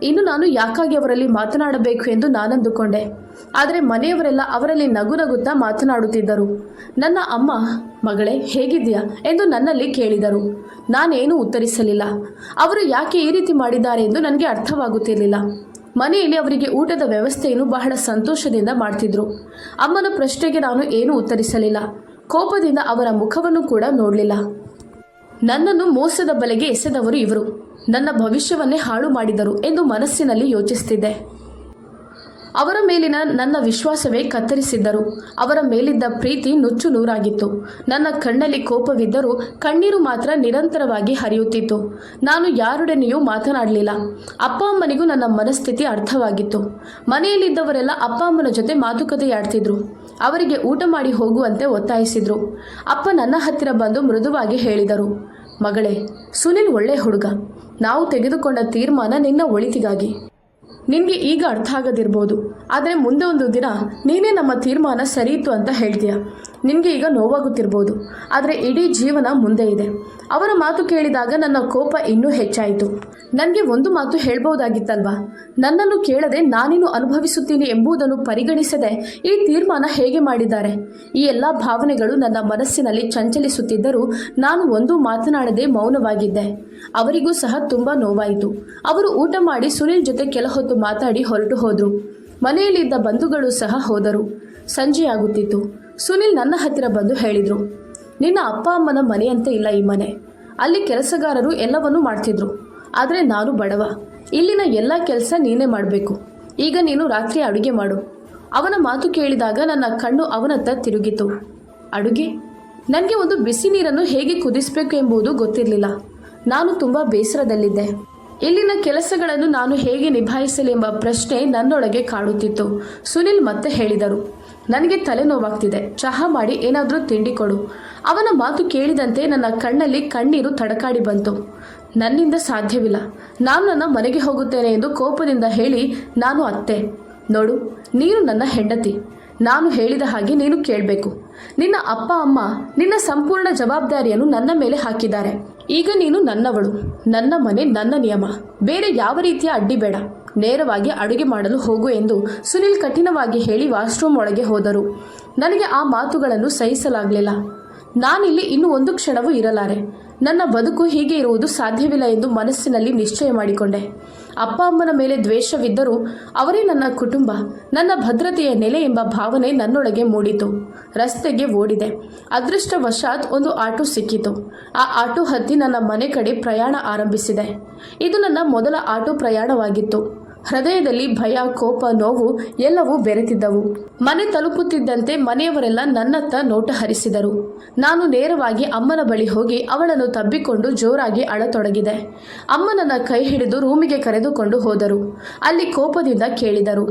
Speaker 1: ಇನ್ನು ನಾನು ಯಾಕಾಗಿ ಅವರಲ್ಲಿ ಮಾತನಾಡಬೇಕು ಎಂದು ನಾನಂದುಕೊಂಡೆ. ಆದರೆ ಮನೆಯವರೆಲ್ಲ ಅವರಲ್ಲಿ ನಗುತ್ತಾ ಮಾತನಾಡುತ್ತಿದ್ದರು. ನನ್ನ ಅಮ್ಮ, ಮಗಳೇ ಹೇಗಿದ್ದೀಯಾ ಎಂದು ನನ್ನಲ್ಲಿ ಕೇಳಿದರು. ನಾನೇನು ಉತ್ತರಿಸಲಿಲ್ಲ. ಅವರು ಯಾಕೆ ಈ ರೀತಿ ಮಾಡಿದ್ದಾರೆ ಎಂದು ನನಗೆ ಅರ್ಥವಾಗುತ್ತಿರಲಿಲ್ಲ. ಮನೆಯಲ್ಲಿ ಅವರಿಗೆ ಊಟದ ವ್ಯವಸ್ಥೆಯನ್ನು ಬಹಳ ಸಂತೋಷದಿಂದ ಮಾಡ್ತಿದ್ರು. ಅಮ್ಮನ ಪ್ರಶ್ನೆಗೆ ನಾನು ಏನೂ ಉತ್ತರಿಸಲಿಲ್ಲ. ಕೋಪದಿಂದ ಅವರ ಮುಖವನ್ನು ಕೂಡ ನೋಡಲಿಲ್ಲ. ನನ್ನನ್ನು ಮೋಸದ ಬಲೆಗೆ ಎಸೆದವರು ಇವರು. ನನ್ನ ಭವಿಷ್ಯವನ್ನೇ ಹಾಳು ಮಾಡಿದರು ಎಂದು ಮನಸ್ಸಿನಲ್ಲಿ ಯೋಚಿಸುತ್ತಿದ್ದೆ. ಅವರ ಮೇಲಿನ ನನ್ನ ವಿಶ್ವಾಸವೇ ಕತ್ತರಿಸಿದ್ದರು. ಅವರ ಮೇಲಿದ್ದ ಪ್ರೀತಿ ನುಚ್ಚು ನೂರಾಗಿತ್ತು. ನನ್ನ ಕಣ್ಣಲ್ಲಿ ಕೋಪವಿದ್ದರೂ ಕಣ್ಣೀರು ಮಾತ್ರ ನಿರಂತರವಾಗಿ ಹರಿಯುತ್ತಿತ್ತು. ನಾನು ಯಾರೊಡನೆಯೂ ಮಾತನಾಡಲಿಲ್ಲ. ಅಪ್ಪ ಅಮ್ಮನಿಗೂ ನನ್ನ ಮನಸ್ಥಿತಿ ಅರ್ಥವಾಗಿತ್ತು. ಮನೆಯಲ್ಲಿದ್ದವರೆಲ್ಲ ಅಪ್ಪ ಅಮ್ಮನ ಜೊತೆ ಮಾತುಕತೆಯಾಡ್ತಿದ್ರು. ಅವರಿಗೆ ಊಟ ಮಾಡಿ ಹೋಗುವಂತೆ ಒತ್ತಾಯಿಸಿದ್ರು. ಅಪ್ಪ ನನ್ನ ಹತ್ತಿರ ಬಂದು ಮೃದುವಾಗಿ ಹೇಳಿದರು, ಮಗಳೇ, ಸುನಿಲ್ ಒಳ್ಳೆ ಹುಡುಗ. ನಾವು ತೆಗೆದುಕೊಂಡ ತೀರ್ಮಾನ ನಿನ್ನ ಒಳಿತಿಗಾಗಿ. ನಿನಗೆ ಈಗ ಅರ್ಥ ಆಗದಿರ್ಬೋದು, ಆದರೆ ಮುಂದೆ ಒಂದು ದಿನ ನೀನೇ ನಮ್ಮ ತೀರ್ಮಾನ ಸರಿಯಿತ್ತು ಅಂತ ಹೇಳ್ತೀಯ. ನಿನಗೆ ಈಗ ನೋವಾಗುತ್ತಿರ್ಬೋದು, ಆದರೆ ಇಡೀ ಜೀವನ ಮುಂದೆ ಇದೆ. ಅವರ ಮಾತು ಕೇಳಿದಾಗ ನನ್ನ ಕೋಪ ಇನ್ನೂ ಹೆಚ್ಚಾಯಿತು. ನನಗೆ ಒಂದು ಮಾತು ಹೇಳ್ಬೋದಾಗಿತ್ತಲ್ವಾ? ನನ್ನನ್ನು ಕೇಳದೆ ನಾನೇನು ಅನುಭವಿಸುತ್ತೀನಿ ಎಂಬುದನ್ನು ಪರಿಗಣಿಸದೆ ಈ ತೀರ್ಮಾನ ಹೇಗೆ ಮಾಡಿದ್ದಾರೆ? ಈ ಎಲ್ಲ ಭಾವನೆಗಳು ನನ್ನ ಮನಸ್ಸಿನಲ್ಲಿ ಚಂಚಲಿಸುತ್ತಿದ್ದರೂ ನಾನು ಒಂದೂ ಮಾತನಾಡದೆ ಮೌನವಾಗಿದ್ದೆ. ಅವರಿಗೂ ಸಹ ತುಂಬ ನೋವಾಯಿತು. ಅವರು ಊಟ ಮಾಡಿ ಸುನಿಲ್ ಜೊತೆ ಕೆಲ ಹೊತ್ತು ಮಾತಾಡಿ ಹೊರಟು ಹೋದರು. ಮನೆಯಲ್ಲಿದ್ದ ಬಂಧುಗಳು ಸಹ ಹೋದರು. ಸಂಜೆಯಾಗುತ್ತಿತ್ತು. ಸುನಿಲ್ ನನ್ನ ಹತ್ತಿರ ಬಂದು ಹೇಳಿದರು, ನಿನ್ನ ಅಪ್ಪ ಅಮ್ಮನ ಮನೆಯಂತೆ ಇಲ್ಲ ಈ ಮನೆ. ಅಲ್ಲಿ ಕೆಲಸಗಾರರು ಎಲ್ಲವನ್ನೂ ಮಾಡ್ತಿದ್ರು, ಆದರೆ ನಾನು ಬಡವ. ಇಲ್ಲಿನ ಎಲ್ಲ ಕೆಲಸ ನೀನೇ ಮಾಡಬೇಕು. ಈಗ ನೀನು ರಾತ್ರಿ ಅಡುಗೆ ಮಾಡು. ಅವನ ಮಾತು ಕೇಳಿದಾಗ ನನ್ನ ಕಣ್ಣು ಅವನತ್ತ ತಿರುಗಿತು. ಅಡುಗೆ? ನನಗೆ ಒಂದು ಬಿಸಿ ನೀರನ್ನು ಹೇಗೆ ಕುದಿಸಬೇಕು ಎಂಬುದು ಗೊತ್ತಿರಲಿಲ್ಲ. ನಾನು ತುಂಬ ಬೇಸರದಲ್ಲಿದ್ದೆ. ಇಲ್ಲಿನ ಕೆಲಸಗಳನ್ನು ನಾನು ಹೇಗೆ ನಿಭಾಯಿಸಲಿ ಎಂಬ ಪ್ರಶ್ನೆ ನನ್ನೊಳಗೆ ಕಾಡುತ್ತಿತ್ತು. ಸುನಿಲ್ ಮತ್ತೆ ಹೇಳಿದರು, ನನಗೆ ತಲೆನೋವಾಗ್ತಿದೆ, ಚಹಾ ಮಾಡಿ ಏನಾದರೂ ತಿಂಡಿ ಕೊಡು. ಅವನ ಮಾತು ಕೇಳಿದಂತೆ ನನ್ನ ಕಣ್ಣಲ್ಲಿ ಕಣ್ಣೀರು ತಡಕಾಡಿ ಬಂತು. ನನ್ನಿಂದ ಸಾಧ್ಯವಿಲ್ಲ, ನಾನು ನನ್ನ ಮನೆಗೆ ಹೋಗುತ್ತೇನೆ ಎಂದು ಕೋಪದಿಂದ ಹೇಳಿ ನಾನು ಅತ್ತೆ, ನೋಡು, ನೀನು ನನ್ನ ಹೆಂಡತಿ. ನಾನು ಹೇಳಿದ ಹಾಗೆ ನೀನು ಕೇಳಬೇಕು. ನಿನ್ನ ಅಪ್ಪ ಅಮ್ಮ ನಿನ್ನ ಸಂಪೂರ್ಣ ಜವಾಬ್ದಾರಿಯನ್ನು ನನ್ನ ಮೇಲೆ ಹಾಕಿದ್ದಾರೆ. ಈಗ ನೀನು ನನ್ನವಳು. ನನ್ನ ಮನೆ, ನನ್ನ ನಿಯಮ. ಬೇರೆ ಯಾವ ರೀತಿಯ ಅಡ್ಡಿ ಬೇಡ. ನೇರವಾಗಿ ಅಡುಗೆ ಮಾಡಲು ಹೋಗು ಎಂದು ಸುನಿಲ್ ಕಠಿಣವಾಗಿ ಹೇಳಿ ವಾಶ್ರೂಮ್ ಒಳಗೆ ಹೋದರು. ನನಗೆ ಆ ಮಾತುಗಳನ್ನು ಸಹಿಸಲಾಗಲಿಲ್ಲ. ನಾನಿಲ್ಲಿ ಇನ್ನು ಒಂದು ಕ್ಷಣವೂ ಇರಲಾರೆ. ನನ್ನ ಬದುಕು ಹೀಗೆ ಇರುವುದು ಸಾಧ್ಯವಿಲ್ಲ ಎಂದು ಮನಸ್ಸಿನಲ್ಲಿ ನಿಶ್ಚಯ ಮಾಡಿಕೊಂಡೆ. ಅಪ್ಪ ಅಮ್ಮನ ಮೇಲೆ ದ್ವೇಷವಿದ್ದರೂ ಅವರೇ ನನ್ನ ಕುಟುಂಬ, ನನ್ನ ಭದ್ರತೆಯ ನೆಲೆ ಎಂಬ ಭಾವನೆ ನನ್ನೊಳಗೆ ಮೂಡಿತು. ರಸ್ತೆಗೆ ಓಡಿದೆ. ಅದೃಷ್ಟವಶಾತ್ ಒಂದು ಆಟೋ ಸಿಕ್ಕಿತು. ಆ ಆಟೋ ಹತ್ತಿ ನನ್ನ ಮನೆ ಕಡೆ ಪ್ರಯಾಣ ಆರಂಭಿಸಿದೆ. ಇದು ನನ್ನ ಮೊದಲ ಆಟೋ ಪ್ರಯಾಣವಾಗಿತ್ತು. ಹೃದಯದಲ್ಲಿ ಭಯ, ಕೋಪ, ನೋವು ಎಲ್ಲವೂ ಬೆರೆತಿದ್ದವು. ಮನೆ ತಲುಪುತ್ತಿದ್ದಂತೆ ಮನೆಯವರೆಲ್ಲ ನನ್ನತ್ತ ನೋಟ ಹರಿಸಿದರು. ನಾನು ನೇರವಾಗಿ ಅಮ್ಮನ ಬಳಿ ಹೋಗಿ ಅವಳನ್ನು ತಬ್ಬಿಕೊಂಡು ಜೋರಾಗಿ ಅಳತೊಡಗಿದೆ. ಅಮ್ಮ ನನ್ನ ಕೈ ಹಿಡಿದು ರೂಮಿಗೆ ಕರೆದುಕೊಂಡು ಹೋದರು. ಅಲ್ಲಿ ಕೋಪದಿಂದ ಕೇಳಿದರು,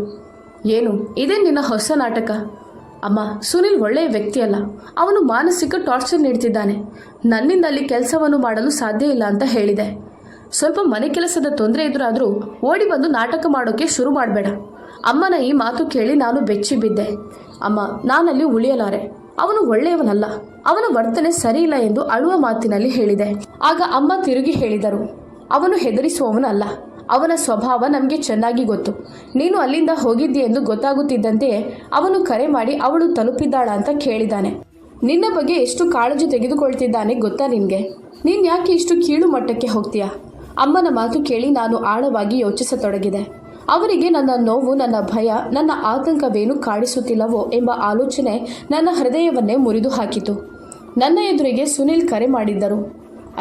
Speaker 1: ಏನು ಇದೇ ನಿನ್ನ ಹೊಸ ನಾಟಕ? ಅಮ್ಮ, ಸುನಿಲ್ ಒಳ್ಳೆಯ ವ್ಯಕ್ತಿಯಲ್ಲ. ಅವನು ಮಾನಸಿಕ ಟಾರ್ಚರ್ ನೀಡ್ತಿದ್ದಾನೆ. ನನ್ನಿಂದ ಅಲ್ಲಿ ಕೆಲಸವನ್ನು ಮಾಡಲು ಸಾಧ್ಯ ಇಲ್ಲ ಅಂತ ಹೇಳಿದೆ. ಸ್ವಲ್ಪ ಮನೆ ಕೆಲಸದ ತೊಂದರೆ ಎದುರಾದರೂ ಓಡಿ ಬಂದು ನಾಟಕ ಮಾಡೋಕ್ಕೆ ಶುರು ಮಾಡಬೇಡ. ಅಮ್ಮನ ಈ ಮಾತು ಕೇಳಿ ನಾನು ಬೆಚ್ಚಿ ಬಿದ್ದೆ. ಅಮ್ಮ, ನಾನಲ್ಲಿ ಉಳಿಯಲಾರೆ. ಅವನು ಒಳ್ಳೆಯವನಲ್ಲ. ಅವನ ವರ್ತನೆ ಸರಿಯಿಲ್ಲ ಎಂದು ಅಳುವ ಮಾತಿನಲ್ಲಿ ಹೇಳಿದೆ. ಆಗ ಅಮ್ಮ ತಿರುಗಿ ಹೇಳಿದರು, ಅವನು ಹೆದರಿಸುವವನಲ್ಲ. ಅವನ ಸ್ವಭಾವ ನಮಗೆ ಚೆನ್ನಾಗಿ ಗೊತ್ತು. ನೀನು ಅಲ್ಲಿಂದ ಹೋಗಿದ್ದಿ ಎಂದು ಗೊತ್ತಾಗುತ್ತಿದ್ದಂತೆಯೇ ಅವನು ಕರೆ ಮಾಡಿ ಅವಳು ತಲುಪಿದ್ದಾಳ ಅಂತ ಕೇಳಿದ್ದಾನೆ. ನಿನ್ನ ಬಗ್ಗೆ ಎಷ್ಟು ಕಾಳಜಿ ತೆಗೆದುಕೊಳ್ತಿದ್ದಾನೆ ಗೊತ್ತಾ ನಿನಗೆ? ನೀನು ಯಾಕೆ ಇಷ್ಟು ಕೀಳು ಮಟ್ಟಕ್ಕೆ ಹೋಗ್ತೀಯಾ? ಅಮ್ಮನ ಮಾತು ಕೇಳಿ ನಾನು ಆಳವಾಗಿ ಯೋಚಿಸತೊಡಗಿದೆ. ಅವರಿಗೆ ನನ್ನ ನೋವು, ನನ್ನ ಭಯ, ನನ್ನ ಆತಂಕವೇನು ಕಾಡಿಸುತ್ತಿಲ್ಲವೋ ಎಂಬ ಆಲೋಚನೆ ನನ್ನ ಹೃದಯವನ್ನೇ ಮುರಿದು ಹಾಕಿತು. ನನ್ನ ಎದುರಿಗೆ ಸುನಿಲ್ ಕರೆ ಮಾಡಿದ್ದರು.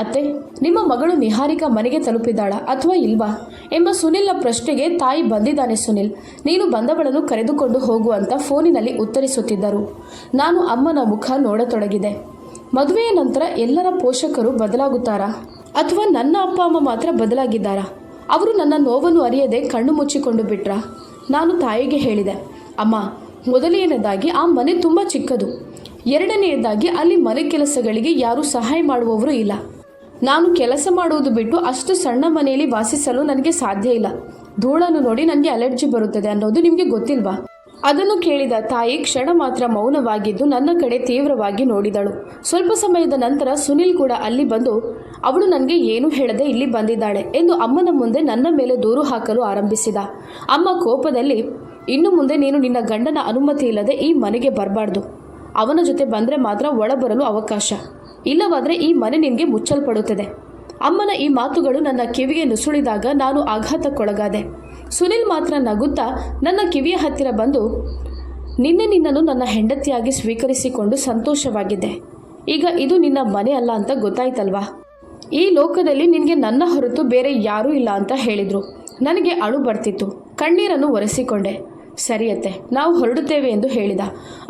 Speaker 1: ಅತ್ತೆ, ನಿಮ್ಮ ಮಗಳು ನಿಹಾರಿಕಾ ಮನೆಗೆ ತಲುಪಿದ್ದಾಳ ಅಥವಾ ಇಲ್ವಾ ಎಂಬ ಸುನಿಲ್ನ ಪ್ರಶ್ನೆಗೆ ತಾಯಿ ಬಂದಿದ್ದಾನೆ ಸುನಿಲ್, ನೀನು ಬಂದವಳನ್ನು ಕರೆದುಕೊಂಡು ಹೋಗು ಅಂತ ಫೋನಿನಲ್ಲಿ ಉತ್ತರಿಸುತ್ತಿದ್ದರು. ನಾನು ಅಮ್ಮನ ಮುಖ ನೋಡತೊಡಗಿದೆ. ಮದುವೆಯ ನಂತರ ಎಲ್ಲರ ಪೋಷಕರು ಬದಲಾಗುತ್ತಾರಾ ಅಥವಾ ನನ್ನ ಅಪ್ಪ ಅಮ್ಮ ಮಾತ್ರ ಬದಲಾಗಿದ್ದಾರಾ? ಅವರು ನನ್ನ ನೋವನ್ನು ಅರಿಯದೆ ಕಣ್ಣು ಮುಚ್ಚಿಕೊಂಡು ಬಿಟ್ರಾ? ನಾನು ತಾಯಿಗೆ ಹೇಳಿದೆ, ಅಮ್ಮ, ಮೊದಲನೆಯದಾಗಿ ಆ ಮನೆ ತುಂಬ ಚಿಕ್ಕದು. ಎರಡನೆಯದಾಗಿ ಅಲ್ಲಿ ಮನೆ ಕೆಲಸಗಳಿಗೆ ಯಾರೂ ಸಹಾಯ ಮಾಡುವವರು ಇಲ್ಲ. ನಾನು ಕೆಲಸ ಮಾಡುವುದು ಬಿಟ್ಟು ಅಷ್ಟು ಸಣ್ಣ ಮನೆಯಲ್ಲಿ ವಾಸಿಸಲು ನನಗೆ ಸಾಧ್ಯ ಇಲ್ಲ. ಧೂಳನ್ನು ನೋಡಿ ನನಗೆ ಅಲರ್ಜಿ ಬರುತ್ತದೆ ಅನ್ನೋದು ನಿಮಗೆ ಗೊತ್ತಿಲ್ವಾ? ಅದನ್ನು ಕೇಳಿದ ತಾಯಿ ಕ್ಷಣ ಮಾತ್ರ ಮೌನವಾಗಿದ್ದು ನನ್ನ ಕಡೆ ತೀವ್ರವಾಗಿ ನೋಡಿದಳು. ಸ್ವಲ್ಪ ಸಮಯದ ನಂತರ ಸುನಿಲ್ ಕೂಡ ಅಲ್ಲಿ ಬಂದು, ಅವಳು ನನಗೆ ಏನೂ ಹೇಳದೆ ಇಲ್ಲಿ ಬಂದಿದ್ದಾಳೆ ಎಂದು ಅಮ್ಮನ ಮುಂದೆ ನನ್ನ ಮೇಲೆ ದೂರು ಹಾಕಲು ಆರಂಭಿಸಿದ. ಅಮ್ಮ ಕೋಪದಲ್ಲಿ, ಇನ್ನು ಮುಂದೆ ನೀನು ನಿನ್ನ ಗಂಡನ ಅನುಮತಿ ಇಲ್ಲದೆ ಈ ಮನೆಗೆ ಬರಬಾರ್ದು. ಅವನ ಜೊತೆ ಬಂದರೆ ಮಾತ್ರ ಒಳಬರಲು ಅವಕಾಶ, ಇಲ್ಲವಾದರೆ ಈ ಮನೆ ನಿನಗೆ ಮುಚ್ಚಲ್ಪಡುತ್ತದೆ. ಅಮ್ಮನ ಈ ಮಾತುಗಳು ನನ್ನ ಕಿವಿಗೆ ನುಸುಳಿದಾಗ ನಾನು ಆಘಾತಕ್ಕೊಳಗಾದೆ. ಸುನಿಲ್ ಮಾತ್ರ ನಗುತ್ತಾ ನನ್ನ ಕಿವಿಯ ಹತ್ತಿರ ಬಂದು, ನಿನ್ನನ್ನು ನನ್ನ ಹೆಂಡತಿಯಾಗಿ ಸ್ವೀಕರಿಸಿಕೊಂಡು ಸಂತೋಷವಾಗಿದ್ದೆ. ಈಗ ಇದು ನಿನ್ನ ಮನೆ ಅಲ್ಲ ಅಂತ ಗೊತ್ತಾಯ್ತಲ್ವಾ? ಈ ಲೋಕದಲ್ಲಿ ನಿನಗೆ ನನ್ನ ಹೊರತು ಬೇರೆ ಯಾರೂ ಇಲ್ಲ ಅಂತ ಹೇಳಿದರು. ನನಗೆ ಅಳು ಬರ್ತಿತ್ತು. ಕಣ್ಣೀರನ್ನು ಒರೆಸಿಕೊಂಡೆ. ಸರಿಯತ್ತೆ, ನಾವು ಹೊರಡುತ್ತೇವೆ ಎಂದು ಹೇಳಿದ.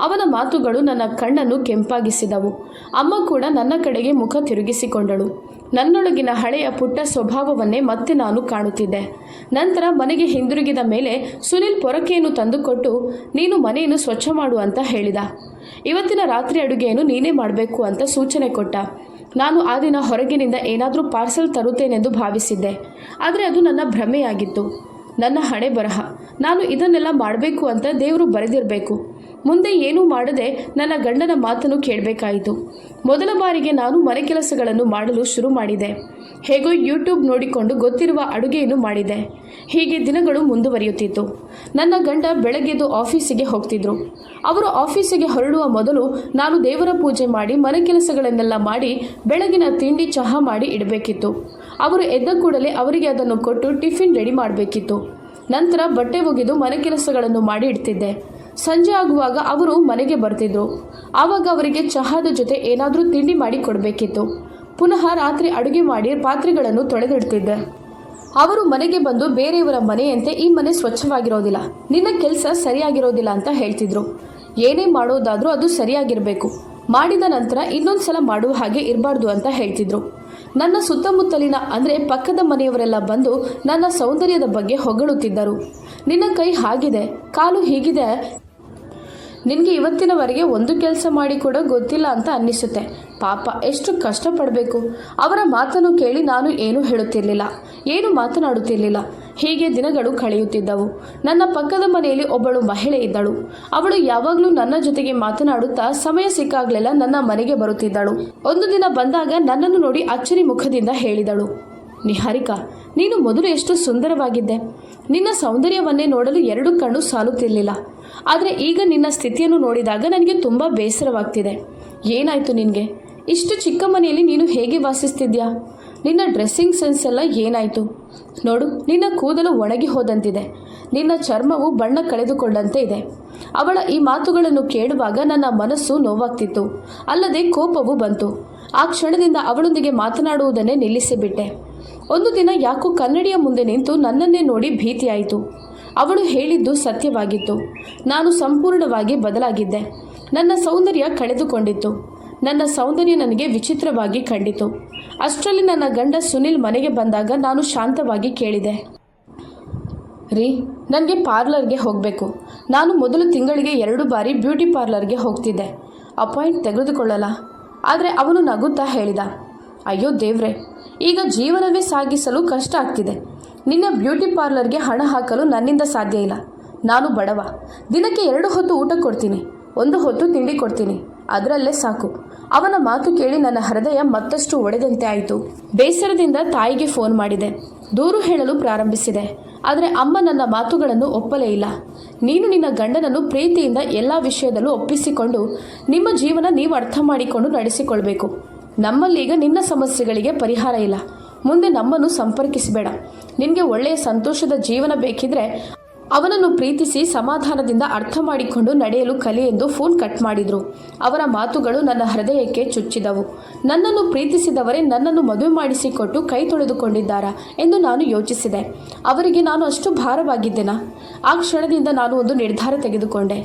Speaker 1: ಅವನ ಮಾತುಗಳು ನನ್ನ ಕಣ್ಣನ್ನು ಕೆಂಪಾಗಿಸಿದವು. ಅಮ್ಮ ಕೂಡ ನನ್ನ ಕಡೆಗೆ ಮುಖ ತಿರುಗಿಸಿಕೊಂಡಳು. ನನ್ನೊಳಗಿನ ಹಳೆಯ ಪುಟ್ಟ ಸ್ವಭಾವವನ್ನೇ ಮತ್ತೆ ನಾನು ಕಾಣುತ್ತಿದ್ದೆ. ನಂತರ ಮನೆಗೆ ಹಿಂದಿರುಗಿದ ಮೇಲೆ ಸುನಿಲ್ ಪೊರಕೆಯನ್ನು ತಂದುಕೊಟ್ಟು, ನೀನು ಮನೆಯನ್ನು ಸ್ವಚ್ಛ ಮಾಡು ಅಂತ ಹೇಳಿದ. ಇವತ್ತಿನ ರಾತ್ರಿ ಅಡುಗೆಯನ್ನು ನೀನೇ ಮಾಡಬೇಕು ಅಂತ ಸೂಚನೆ ಕೊಟ್ಟ. ನಾನು ಆ ದಿನ ಹೊರಗಿನಿಂದ ಏನಾದರೂ ಪಾರ್ಸೆಲ್ ತರುತ್ತೇನೆಂದು ಭಾವಿಸಿದ್ದೆ. ಆದರೆ ಅದು ನನ್ನ ಭ್ರಮೆಯಾಗಿತ್ತು. ನನ್ನ ಹಣೆ ಬರಹ. ನಾನು ಇದನ್ನೆಲ್ಲ ಮಾಡಬೇಕು ಅಂತ ದೇವರು ಬರೆದಿರಬೇಕು. ಮುಂದೆ ಏನೂ ಮಾಡದೆ ನನ್ನ ಗಂಡನ ಮಾತನ್ನು ಕೇಳಬೇಕಾಯಿತು. ಮೊದಲ ಬಾರಿಗೆ ನಾನು ಮನೆ ಕೆಲಸಗಳನ್ನು ಮಾಡಲು ಶುರು ಮಾಡಿದೆ. ಹೇಗೋ ಯೂಟ್ಯೂಬ್ ನೋಡಿಕೊಂಡು ಗೊತ್ತಿರುವ ಅಡುಗೆಯನ್ನು ಮಾಡಿದೆ. ಹೀಗೆ ದಿನಗಳು ಮುಂದುವರಿಯುತ್ತಿತ್ತು. ನನ್ನ ಗಂಡ ಬೆಳಗ್ಗೆದ್ದು ಆಫೀಸಿಗೆ ಹೋಗ್ತಿದ್ರು. ಅವರು ಆಫೀಸಿಗೆ ಹೊರಡುವ ಮೊದಲು ನಾನು ದೇವರ ಪೂಜೆ ಮಾಡಿ ಮನೆ ಕೆಲಸಗಳನ್ನೆಲ್ಲ ಮಾಡಿ ಬೆಳಗಿನ ತಿಂಡಿ ಚಹಾ ಮಾಡಿ ಇಡಬೇಕಿತ್ತು. ಅವರು ಎದ್ದ ಕೂಡಲೇ ಅವರಿಗೆ ಅದನ್ನು ಕೊಟ್ಟು ಟಿಫಿನ್ ರೆಡಿ ಮಾಡಬೇಕಿತ್ತು. ನಂತರ ಬಟ್ಟೆ ಒಗೆದು ಮನೆ ಕೆಲಸಗಳನ್ನು ಮಾಡಿ ಇಡ್ತಿದ್ದೆ. ಸಂಜೆ ಆಗುವಾಗ ಅವರು ಮನೆಗೆ ಬರ್ತಿದ್ರು. ಆವಾಗ ಅವರಿಗೆ ಚಹಾದ ಜೊತೆ ಏನಾದರೂ ತಿಂಡಿ ಮಾಡಿ ಕೊಡಬೇಕಿತ್ತು. ಪುನಃ ರಾತ್ರಿ ಅಡುಗೆ ಮಾಡಿ ಪಾತ್ರೆಗಳನ್ನು ತೊಳೆದಿಡ್ತಿದ್ದೆ. ಅವರು ಮನೆಗೆ ಬಂದು ಬೇರೆಯವರ ಮನೆಯಂತೆ ಈ ಮನೆ ಸ್ವಚ್ಛವಾಗಿರೋದಿಲ್ಲ, ನಿನ್ನ ಕೆಲಸ ಸರಿಯಾಗಿರೋದಿಲ್ಲ ಅಂತ ಹೇಳ್ತಿದ್ರು. ಏನೇ ಮಾಡೋದಾದರೂ ಅದು ಸರಿಯಾಗಿರಬೇಕು, ಮಾಡಿದ ನಂತರ ಇನ್ನೊಂದು ಸಲ ಮಾಡುವ ಹಾಗೆ ಇರಬಾರ್ದು ಅಂತ ಹೇಳ್ತಿದ್ರು. ನನ್ನ ಸುತ್ತಮುತ್ತಲಿನ ಅಂದರೆ ಪಕ್ಕದ ಮನೆಯವರೆಲ್ಲ ಬಂದು ನನ್ನ ಸೌಂದರ್ಯದ ಬಗ್ಗೆ ಹೊಗಳುತ್ತಿದ್ದರು. ನಿನ್ನ ಕೈ ಹಾಗಿದೆ, ಕಾಲು ಹೀಗಿದೆ, ನಿನಗೆ ಇವತ್ತಿನವರೆಗೆ ಒಂದು ಕೆಲಸ ಮಾಡಿ ಕೂಡ ಗೊತ್ತಿಲ್ಲ ಅಂತ ಅನ್ನಿಸುತ್ತೆ. ಪಾಪ ಎಷ್ಟು ಕಷ್ಟಪಡಬೇಕು. ಅವರ ಮಾತನ್ನು ಕೇಳಿ ನಾನು ಏನೂ ಹೇಳುತ್ತಿರಲಿಲ್ಲ, ಏನು ಮಾತನಾಡುತ್ತಿರಲಿಲ್ಲ. ಹೀಗೆ ದಿನಗಳು ಕಳೆಯುತ್ತಿದ್ದವು. ನನ್ನ ಪಕ್ಕದ ಮನೆಯಲ್ಲಿ ಒಬ್ಬಳು ಮಹಿಳೆ ಇದ್ದಳು. ಅವಳು ಯಾವಾಗಲೂ ನನ್ನ ಜೊತೆಗೆ ಮಾತನಾಡುತ್ತಾ ಸಮಯ ಸಿಕ್ಕಾಗಲೆಲ್ಲ ನನ್ನ ಮನೆಗೆ ಬರುತ್ತಿದ್ದಳು. ಒಂದು ದಿನ ಬಂದಾಗ ನನ್ನನ್ನು ನೋಡಿ ಅಚ್ಚರಿ ಮುಖದಿಂದ ಹೇಳಿದಳು, ನಿಹಾರಿಕಾ, ನೀನು ಮೊದಲು ಎಷ್ಟು ಸುಂದರವಾಗಿದ್ದೆ. ನಿನ್ನ ಸೌಂದರ್ಯವನ್ನೇ ನೋಡಲು ಎರಡು ಕಣ್ಣು ಸಾಲುತ್ತಿರಲಿಲ್ಲ. ಆದರೆ ಈಗ ನಿನ್ನ ಸ್ಥಿತಿಯನ್ನು ನೋಡಿದಾಗ ನನಗೆ ತುಂಬ ಬೇಸರವಾಗ್ತಿದೆ. ಏನಾಯಿತು ನಿನಗೆ? ಇಷ್ಟು ಚಿಕ್ಕ ಮನೆಯಲ್ಲಿ ನೀನು ಹೇಗೆ ವಾಸಿಸ್ತಿದ್ಯಾ? ನಿನ್ನ ಡ್ರೆಸ್ಸಿಂಗ್ ಸೆನ್ಸ್ ಎಲ್ಲ ಏನಾಯಿತು? ನೋಡು, ನಿನ್ನ ಕೂದಲು ಒಣಗಿ ಹೋದಂತಿದೆ, ನಿನ್ನ ಚರ್ಮವು ಬಣ್ಣ ಕಳೆದುಕೊಂಡಂತೆ ಇದೆ. ಅವಳ ಈ ಮಾತುಗಳನ್ನು ಕೇಳುವಾಗ ನನ್ನ ಮನಸ್ಸು ನೋವಾಗ್ತಿತ್ತು, ಅಲ್ಲದೆ ಕೋಪವೂ ಬಂತು. ಆ ಕ್ಷಣದಿಂದ ಅವಳೊಂದಿಗೆ ಮಾತನಾಡುವುದನ್ನೇ ನಿಲ್ಲಿಸಿಬಿಟ್ಟೆ. ಒಂದು ದಿನ ಯಾಕೋ ಕನ್ನಡಿಯ ಮುಂದೆ ನಿಂತು ನನ್ನನ್ನೇ ನೋಡಿ ಭೀತಿಯಾಯಿತು. ಅವಳು ಹೇಳಿದ್ದು ಸತ್ಯವಾಗಿತ್ತು. ನಾನು ಸಂಪೂರ್ಣವಾಗಿ ಬದಲಾಗಿದ್ದೆ. ನನ್ನ ಸೌಂದರ್ಯ ಕಳೆದುಕೊಂಡಿತ್ತು. ನನ್ನ ಸೌಂದರ್ಯ ನನಗೆ ವಿಚಿತ್ರವಾಗಿ ಕಂಡಿತು. ಅಷ್ಟರಲ್ಲಿ ನನ್ನ ಗಂಡ ಸುನಿಲ್ ಮನೆಗೆ ಬಂದಾಗ ನಾನು ಶಾಂತವಾಗಿ ಕೇಳಿದೆ, ರೀ, ನನಗೆ ಪಾರ್ಲರ್ಗೆ ಹೋಗಬೇಕು. ನಾನು ಮೊದಲು ತಿಂಗಳಿಗೆ 2 ಬಾರಿ ಬ್ಯೂಟಿ ಪಾರ್ಲರ್ಗೆ ಹೋಗ್ತಿದ್ದೆ. ಅಪಾಯಿಂಟ್ ತೆಗೆದುಕೊಳ್ಳಲ್ಲ. ಆದರೆ ಅವನು ನಗುತ್ತಾ ಹೇಳಿದ, ಅಯ್ಯೋ ದೇವ್ರೆ, ಈಗ ಜೀವನವೇ ಸಾಗಿಸಲು ಕಷ್ಟ ಆಗ್ತಿದೆ. ನಿನ್ನ ಬ್ಯೂಟಿ ಪಾರ್ಲರ್ಗೆ ಹಣ ಹಾಕಲು ನನ್ನಿಂದ ಸಾಧ್ಯ ಇಲ್ಲ. ನಾನು ಬಡವ. ದಿನಕ್ಕೆ 2 ಹೊತ್ತು ಊಟ ಕೊಡ್ತೀನಿ, 1 ಹೊತ್ತು ತಿಂಡಿ ಕೊಡ್ತೀನಿ, ಅದರಲ್ಲೇ ಸಾಕು. ಅವನ ಮಾತು ಕೇಳಿ ನನ್ನ ಹೃದಯ ಮತ್ತಷ್ಟು ಒಡೆದಂತೆ ಆಯಿತು. ಬೇಸರದಿಂದ ತಾಯಿಗೆ ಫೋನ್ ಮಾಡಿದೆ. ದೂರು ಹೇಳಲು ಪ್ರಾರಂಭಿಸಿದೆ. ಆದರೆ ಅಮ್ಮ ನನ್ನ ಮಾತುಗಳನ್ನು ಒಪ್ಪಲೇ ಇಲ್ಲ. ನೀನು ನಿನ್ನ ಗಂಡನನ್ನು ಪ್ರೀತಿಯಿಂದ ಎಲ್ಲ ವಿಷಯದಲ್ಲೂ ಒಪ್ಪಿಸಿಕೊಂಡು ನಿಮ್ಮ ಜೀವನ ನೀವು ಅರ್ಥ ಮಾಡಿಕೊಂಡು ನಡೆಸಿಕೊಳ್ಬೇಕು. ನಮ್ಮಲ್ಲೀಗ ನಿನ್ನ ಸಮಸ್ಯೆಗಳಿಗೆ ಪರಿಹಾರ ಇಲ್ಲ. ಮುಂದೆ ನಮ್ಮನ್ನು ಸಂಪರ್ಕಿಸಬೇಡ. ನಿನಗೆ ಒಳ್ಳೆಯ ಸಂತೋಷದ ಜೀವನ ಬೇಕಿದ್ರೆ ಅವನನ್ನು ಪ್ರೀತಿಸಿ ಸಮಾಧಾನದಿಂದ ಅರ್ಥ ಮಾಡಿಕೊಂಡು ನಡೆಯಲು ಕಲಿ ಎಂದು ಫೋನ್ ಕಟ್ ಮಾಡಿದರು. ಅವರ ಮಾತುಗಳು ನನ್ನ ಹೃದಯಕ್ಕೆ ಚುಚ್ಚಿದವು. ನನ್ನನ್ನು ಪ್ರೀತಿಸಿದವರೇ ನನ್ನನ್ನು ಮದುವೆ ಮಾಡಿಸಿಕೊಟ್ಟು ಕೈ ತೊಳೆದುಕೊಂಡಿದ್ದಾರಾ ಎಂದು ನಾನು ಯೋಚಿಸಿದೆ. ಅವರಿಗೆ ನಾನು ಅಷ್ಟು ಭಾರವಾಗಿದ್ದೆನಾ? ಆ ಕ್ಷಣದಿಂದ ನಾನು ಒಂದು ನಿರ್ಧಾರ ತೆಗೆದುಕೊಂಡೆ.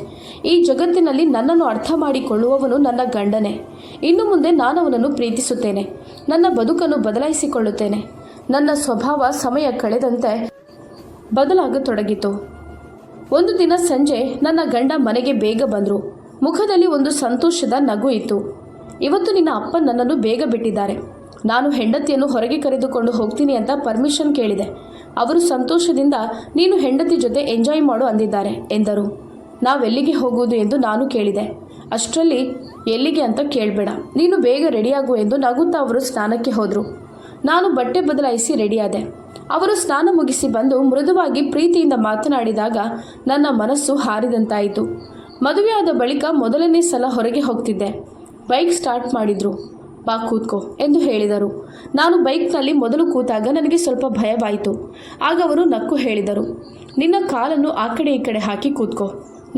Speaker 1: ಈ ಜಗತ್ತಿನಲ್ಲಿ ನನ್ನನ್ನು ಅರ್ಥ ಮಾಡಿಕೊಳ್ಳುವವನು ನನ್ನ ಗಂಡನೇ. ಇನ್ನು ಮುಂದೆ ನಾನು ಅವನನ್ನು ಪ್ರೀತಿಸುತ್ತೇನೆ. ನನ್ನ ಬದುಕನ್ನು ಬದಲಾಯಿಸಿಕೊಳ್ಳುತ್ತೇನೆ. ನನ್ನ ಸ್ವಭಾವ ಸಮಯ ಕಳೆದಂತೆ ಬದಲಾಗತೊಡಗಿತು. ಒಂದು ದಿನ ಸಂಜೆ ನನ್ನ ಗಂಡ ಮನೆಗೆ ಬೇಗ ಬಂದರು. ಮುಖದಲ್ಲಿ ಒಂದು ಸಂತೋಷದ ನಗು ಇತ್ತು. ಇವತ್ತು ನಿನ್ನ ಅಪ್ಪ ನನ್ನನ್ನು ಬೇಗ ಬಿಟ್ಟಿದ್ದಾರೆ. ನಾನು ಹೆಂಡತಿಯನ್ನು ಹೊರಗೆ ಕರೆದುಕೊಂಡು ಹೋಗ್ತೀನಿ ಅಂತ ಪರ್ಮಿಷನ್ ಕೇಳಿದೆ. ಅವರು ಸಂತೋಷದಿಂದ ನೀನು ಹೆಂಡತಿ ಜೊತೆ ಎಂಜಾಯ್ ಮಾಡು ಅಂದಿದ್ದಾರೆ ಎಂದರು. ನಾವೆಲ್ಲಿಗೆ ಹೋಗುವುದು ಎಂದು ನಾನು ಕೇಳಿದೆ. ಅಷ್ಟರಲ್ಲಿ ಎಲ್ಲಿಗೆ ಅಂತ ಕೇಳಬೇಡ, ನೀನು ಬೇಗ ರೆಡಿಯಾಗು ಎಂದು ನಗುತ್ತಾ ಅವರು ಸ್ನಾನಕ್ಕೆ ಹೋದರು. ನಾನು ಬಟ್ಟೆ ಬದಲಾಯಿಸಿ ರೆಡಿಯಾದೆ. ಅವರು ಸ್ನಾನ ಮುಗಿಸಿ ಬಂದು ಮೃದುವಾಗಿ ಪ್ರೀತಿಯಿಂದ ಮಾತನಾಡಿದಾಗ ನನ್ನ ಮನಸ್ಸು ಹಾರಿದಂತಾಯಿತು. ಮದುವೆಯಾದ ಬಳಿಕ ಮೊದಲನೇ ಸಲ ಹೊರಗೆ ಹೋಗ್ತಿದ್ದೆ. ಬೈಕ್ ಸ್ಟಾರ್ಟ್ ಮಾಡಿದ್ರು. ಬಾ ಕೂತ್ಕೋ ಎಂದು ಹೇಳಿದರು. ನಾನು ಬೈಕ್ನಲ್ಲಿ ಮೊದಲು ಕೂತಾಗ ನನಗೆ ಸ್ವಲ್ಪ ಭಯವಾಯಿತು. ಆಗ ಅವರು ನಕ್ಕು ಹೇಳಿದರು, ನಿನ್ನ ಕಾಲನ್ನು ಆ ಕಡೆ ಈ ಕಡೆ ಹಾಕಿ ಕೂತ್ಕೋ.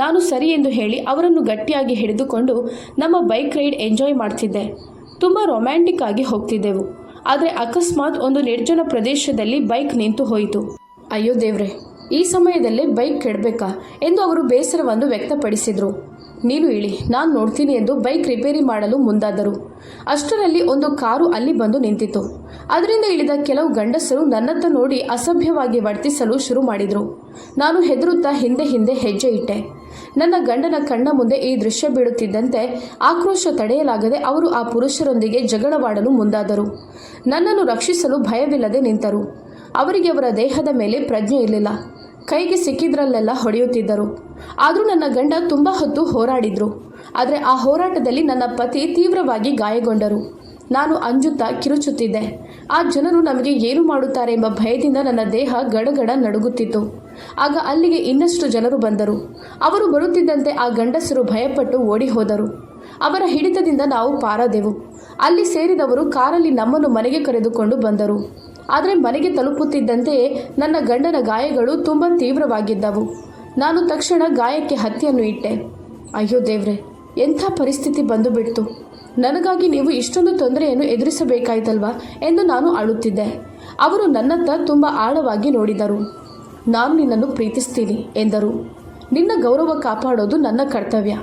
Speaker 1: ನಾನು ಸರಿ ಎಂದು ಹೇಳಿ ಅವರನ್ನು ಗಟ್ಟಿಯಾಗಿ ಹಿಡಿದುಕೊಂಡು ನಮ್ಮ ಬೈಕ್ ರೈಡ್ ಎಂಜಾಯ್ ಮಾಡ್ತಿದ್ದೆ. ತುಂಬ ರೊಮ್ಯಾಂಟಿಕ್ ಆಗಿ ಹೋಗ್ತಿದ್ದೆವು. ಆದರೆ ಅಕಸ್ಮಾತ್ ಒಂದು ನಿರ್ಜನ ಪ್ರದೇಶದಲ್ಲಿ ಬೈಕ್ ನಿಂತು ಹೋಯಿತು. ಅಯ್ಯೋ ದೇವ್ರೆ, ಈ ಸಮಯದಲ್ಲೇ ಬೈಕ್ ಕೆಡಬೇಕಾ ಎಂದು ಅವರು ಬೇಸರವನ್ನು ವ್ಯಕ್ತಪಡಿಸಿದರು. ನೀನು ಇಳಿ, ನಾನು ನೋಡ್ತೀನಿ ಎಂದು ಬೈಕ್ ರಿಪೇರಿ ಮಾಡಲು ಮುಂದಾದರು. ಅಷ್ಟರಲ್ಲಿ ಒಂದು ಕಾರು ಅಲ್ಲಿ ಬಂದು ನಿಂತಿತು. ಅದರಿಂದ ಇಳಿದ ಕೆಲವು ಗಂಡಸರು ನನ್ನತ್ತ ನೋಡಿ ಅಸಭ್ಯವಾಗಿ ವರ್ತಿಸಲು ಶುರು ಮಾಡಿದರು. ನಾನು ಹೆದರುತ್ತಾ ಹಿಂದೆ ಹಿಂದೆ ಹೆಜ್ಜೆ ಇಟ್ಟೆ. ನನ್ನ ಗಂಡನ ಕಣ್ಣ ಮುಂದೆ ಈ ದೃಶ್ಯ ಬೀಳುತ್ತಿದ್ದಂತೆ ಆಕ್ರೋಶ ತಡೆಯಲಾಗದೆ ಅವರು ಆ ಪುರುಷರೊಂದಿಗೆ ಜಗಳವಾಡಲು ಮುಂದಾದರು. ನನ್ನನ್ನು ರಕ್ಷಿಸಲು ಭಯವಿಲ್ಲದೆ ನಿಂತರು. ಅವರಿಗೆ ಅವರ ದೇಹದ ಮೇಲೆ ಪ್ರಜ್ಞೆ ಇರಲಿಲ್ಲ. ಕೈಗೆ ಸಿಕ್ಕಿದ್ರಲ್ಲೆಲ್ಲ ಹೊಡೆಯುತ್ತಿದ್ದರು. ಆದರೂ ನನ್ನ ಗಂಡ ತುಂಬ ಹೊತ್ತು ಹೋರಾಡಿದ್ರು. ಆದರೆ ಆ ಹೋರಾಟದಲ್ಲಿ ನನ್ನ ಪತಿ ತೀವ್ರವಾಗಿ ಗಾಯಗೊಂಡರು. ನಾನು ಅಂಜುತ್ತಾ ಕಿರುಚುತ್ತಿದ್ದೆ. ಆ ಜನರು ನಮಗೆ ಏನು ಮಾಡುತ್ತಾರೆ ಎಂಬ ಭಯದಿಂದ ನನ್ನ ದೇಹ ಗಡಗಡ ನಡುಗುತ್ತಿತ್ತು. ಆಗ ಅಲ್ಲಿಗೆ ಇನ್ನಷ್ಟು ಜನರು ಬಂದರು. ಅವರು ಬರುತ್ತಿದ್ದಂತೆ ಆ ಗಂಡಸರು ಭಯಪಟ್ಟು ಓಡಿ ಹೋದರು. ಅವರ ಹಿಡಿತದಿಂದ ನಾವು ಪಾರಾದೆವು. ಅಲ್ಲಿ ಸೇರಿದವರು ಕಾರಲ್ಲಿ ನಮ್ಮನ್ನು ಮನೆಗೆ ಕರೆದುಕೊಂಡು ಬಂದರು. ಆದರೆ ಮನೆಗೆ ತಲುಪುತ್ತಿದ್ದಂತೆಯೇ ನನ್ನ ಗಂಡನ ಗಾಯಗಳು ತುಂಬ ತೀವ್ರವಾಗಿದ್ದವು. ನಾನು ತಕ್ಷಣ ಗಾಯಕ್ಕೆ ಹತ್ತಿಯನ್ನು ಇಟ್ಟೆ. ಅಯ್ಯೋ ದೇವ್ರೆ, ಎಂಥ ಪರಿಸ್ಥಿತಿ ಬಂದು ಬಿಡ್ತು. ನನಗಾಗಿ ನೀವು ಇಷ್ಟೊಂದು ತೊಂದರೆಯನ್ನು ಎದುರಿಸಬೇಕಾಯ್ತಲ್ವಾ ಎಂದು ನಾನು ಅಳುತ್ತಿದ್ದೆ. ಅವರು ನನ್ನತ್ತ ತುಂಬ ಆಳವಾಗಿ ನೋಡಿದರು. ನಾನು ನಿನ್ನನ್ನು ಪ್ರೀತಿಸ್ತೀನಿ ಎಂದರು. ನಿನ್ನ ಗೌರವ ಕಾಪಾಡೋದು ನನ್ನ ಕರ್ತವ್ಯ.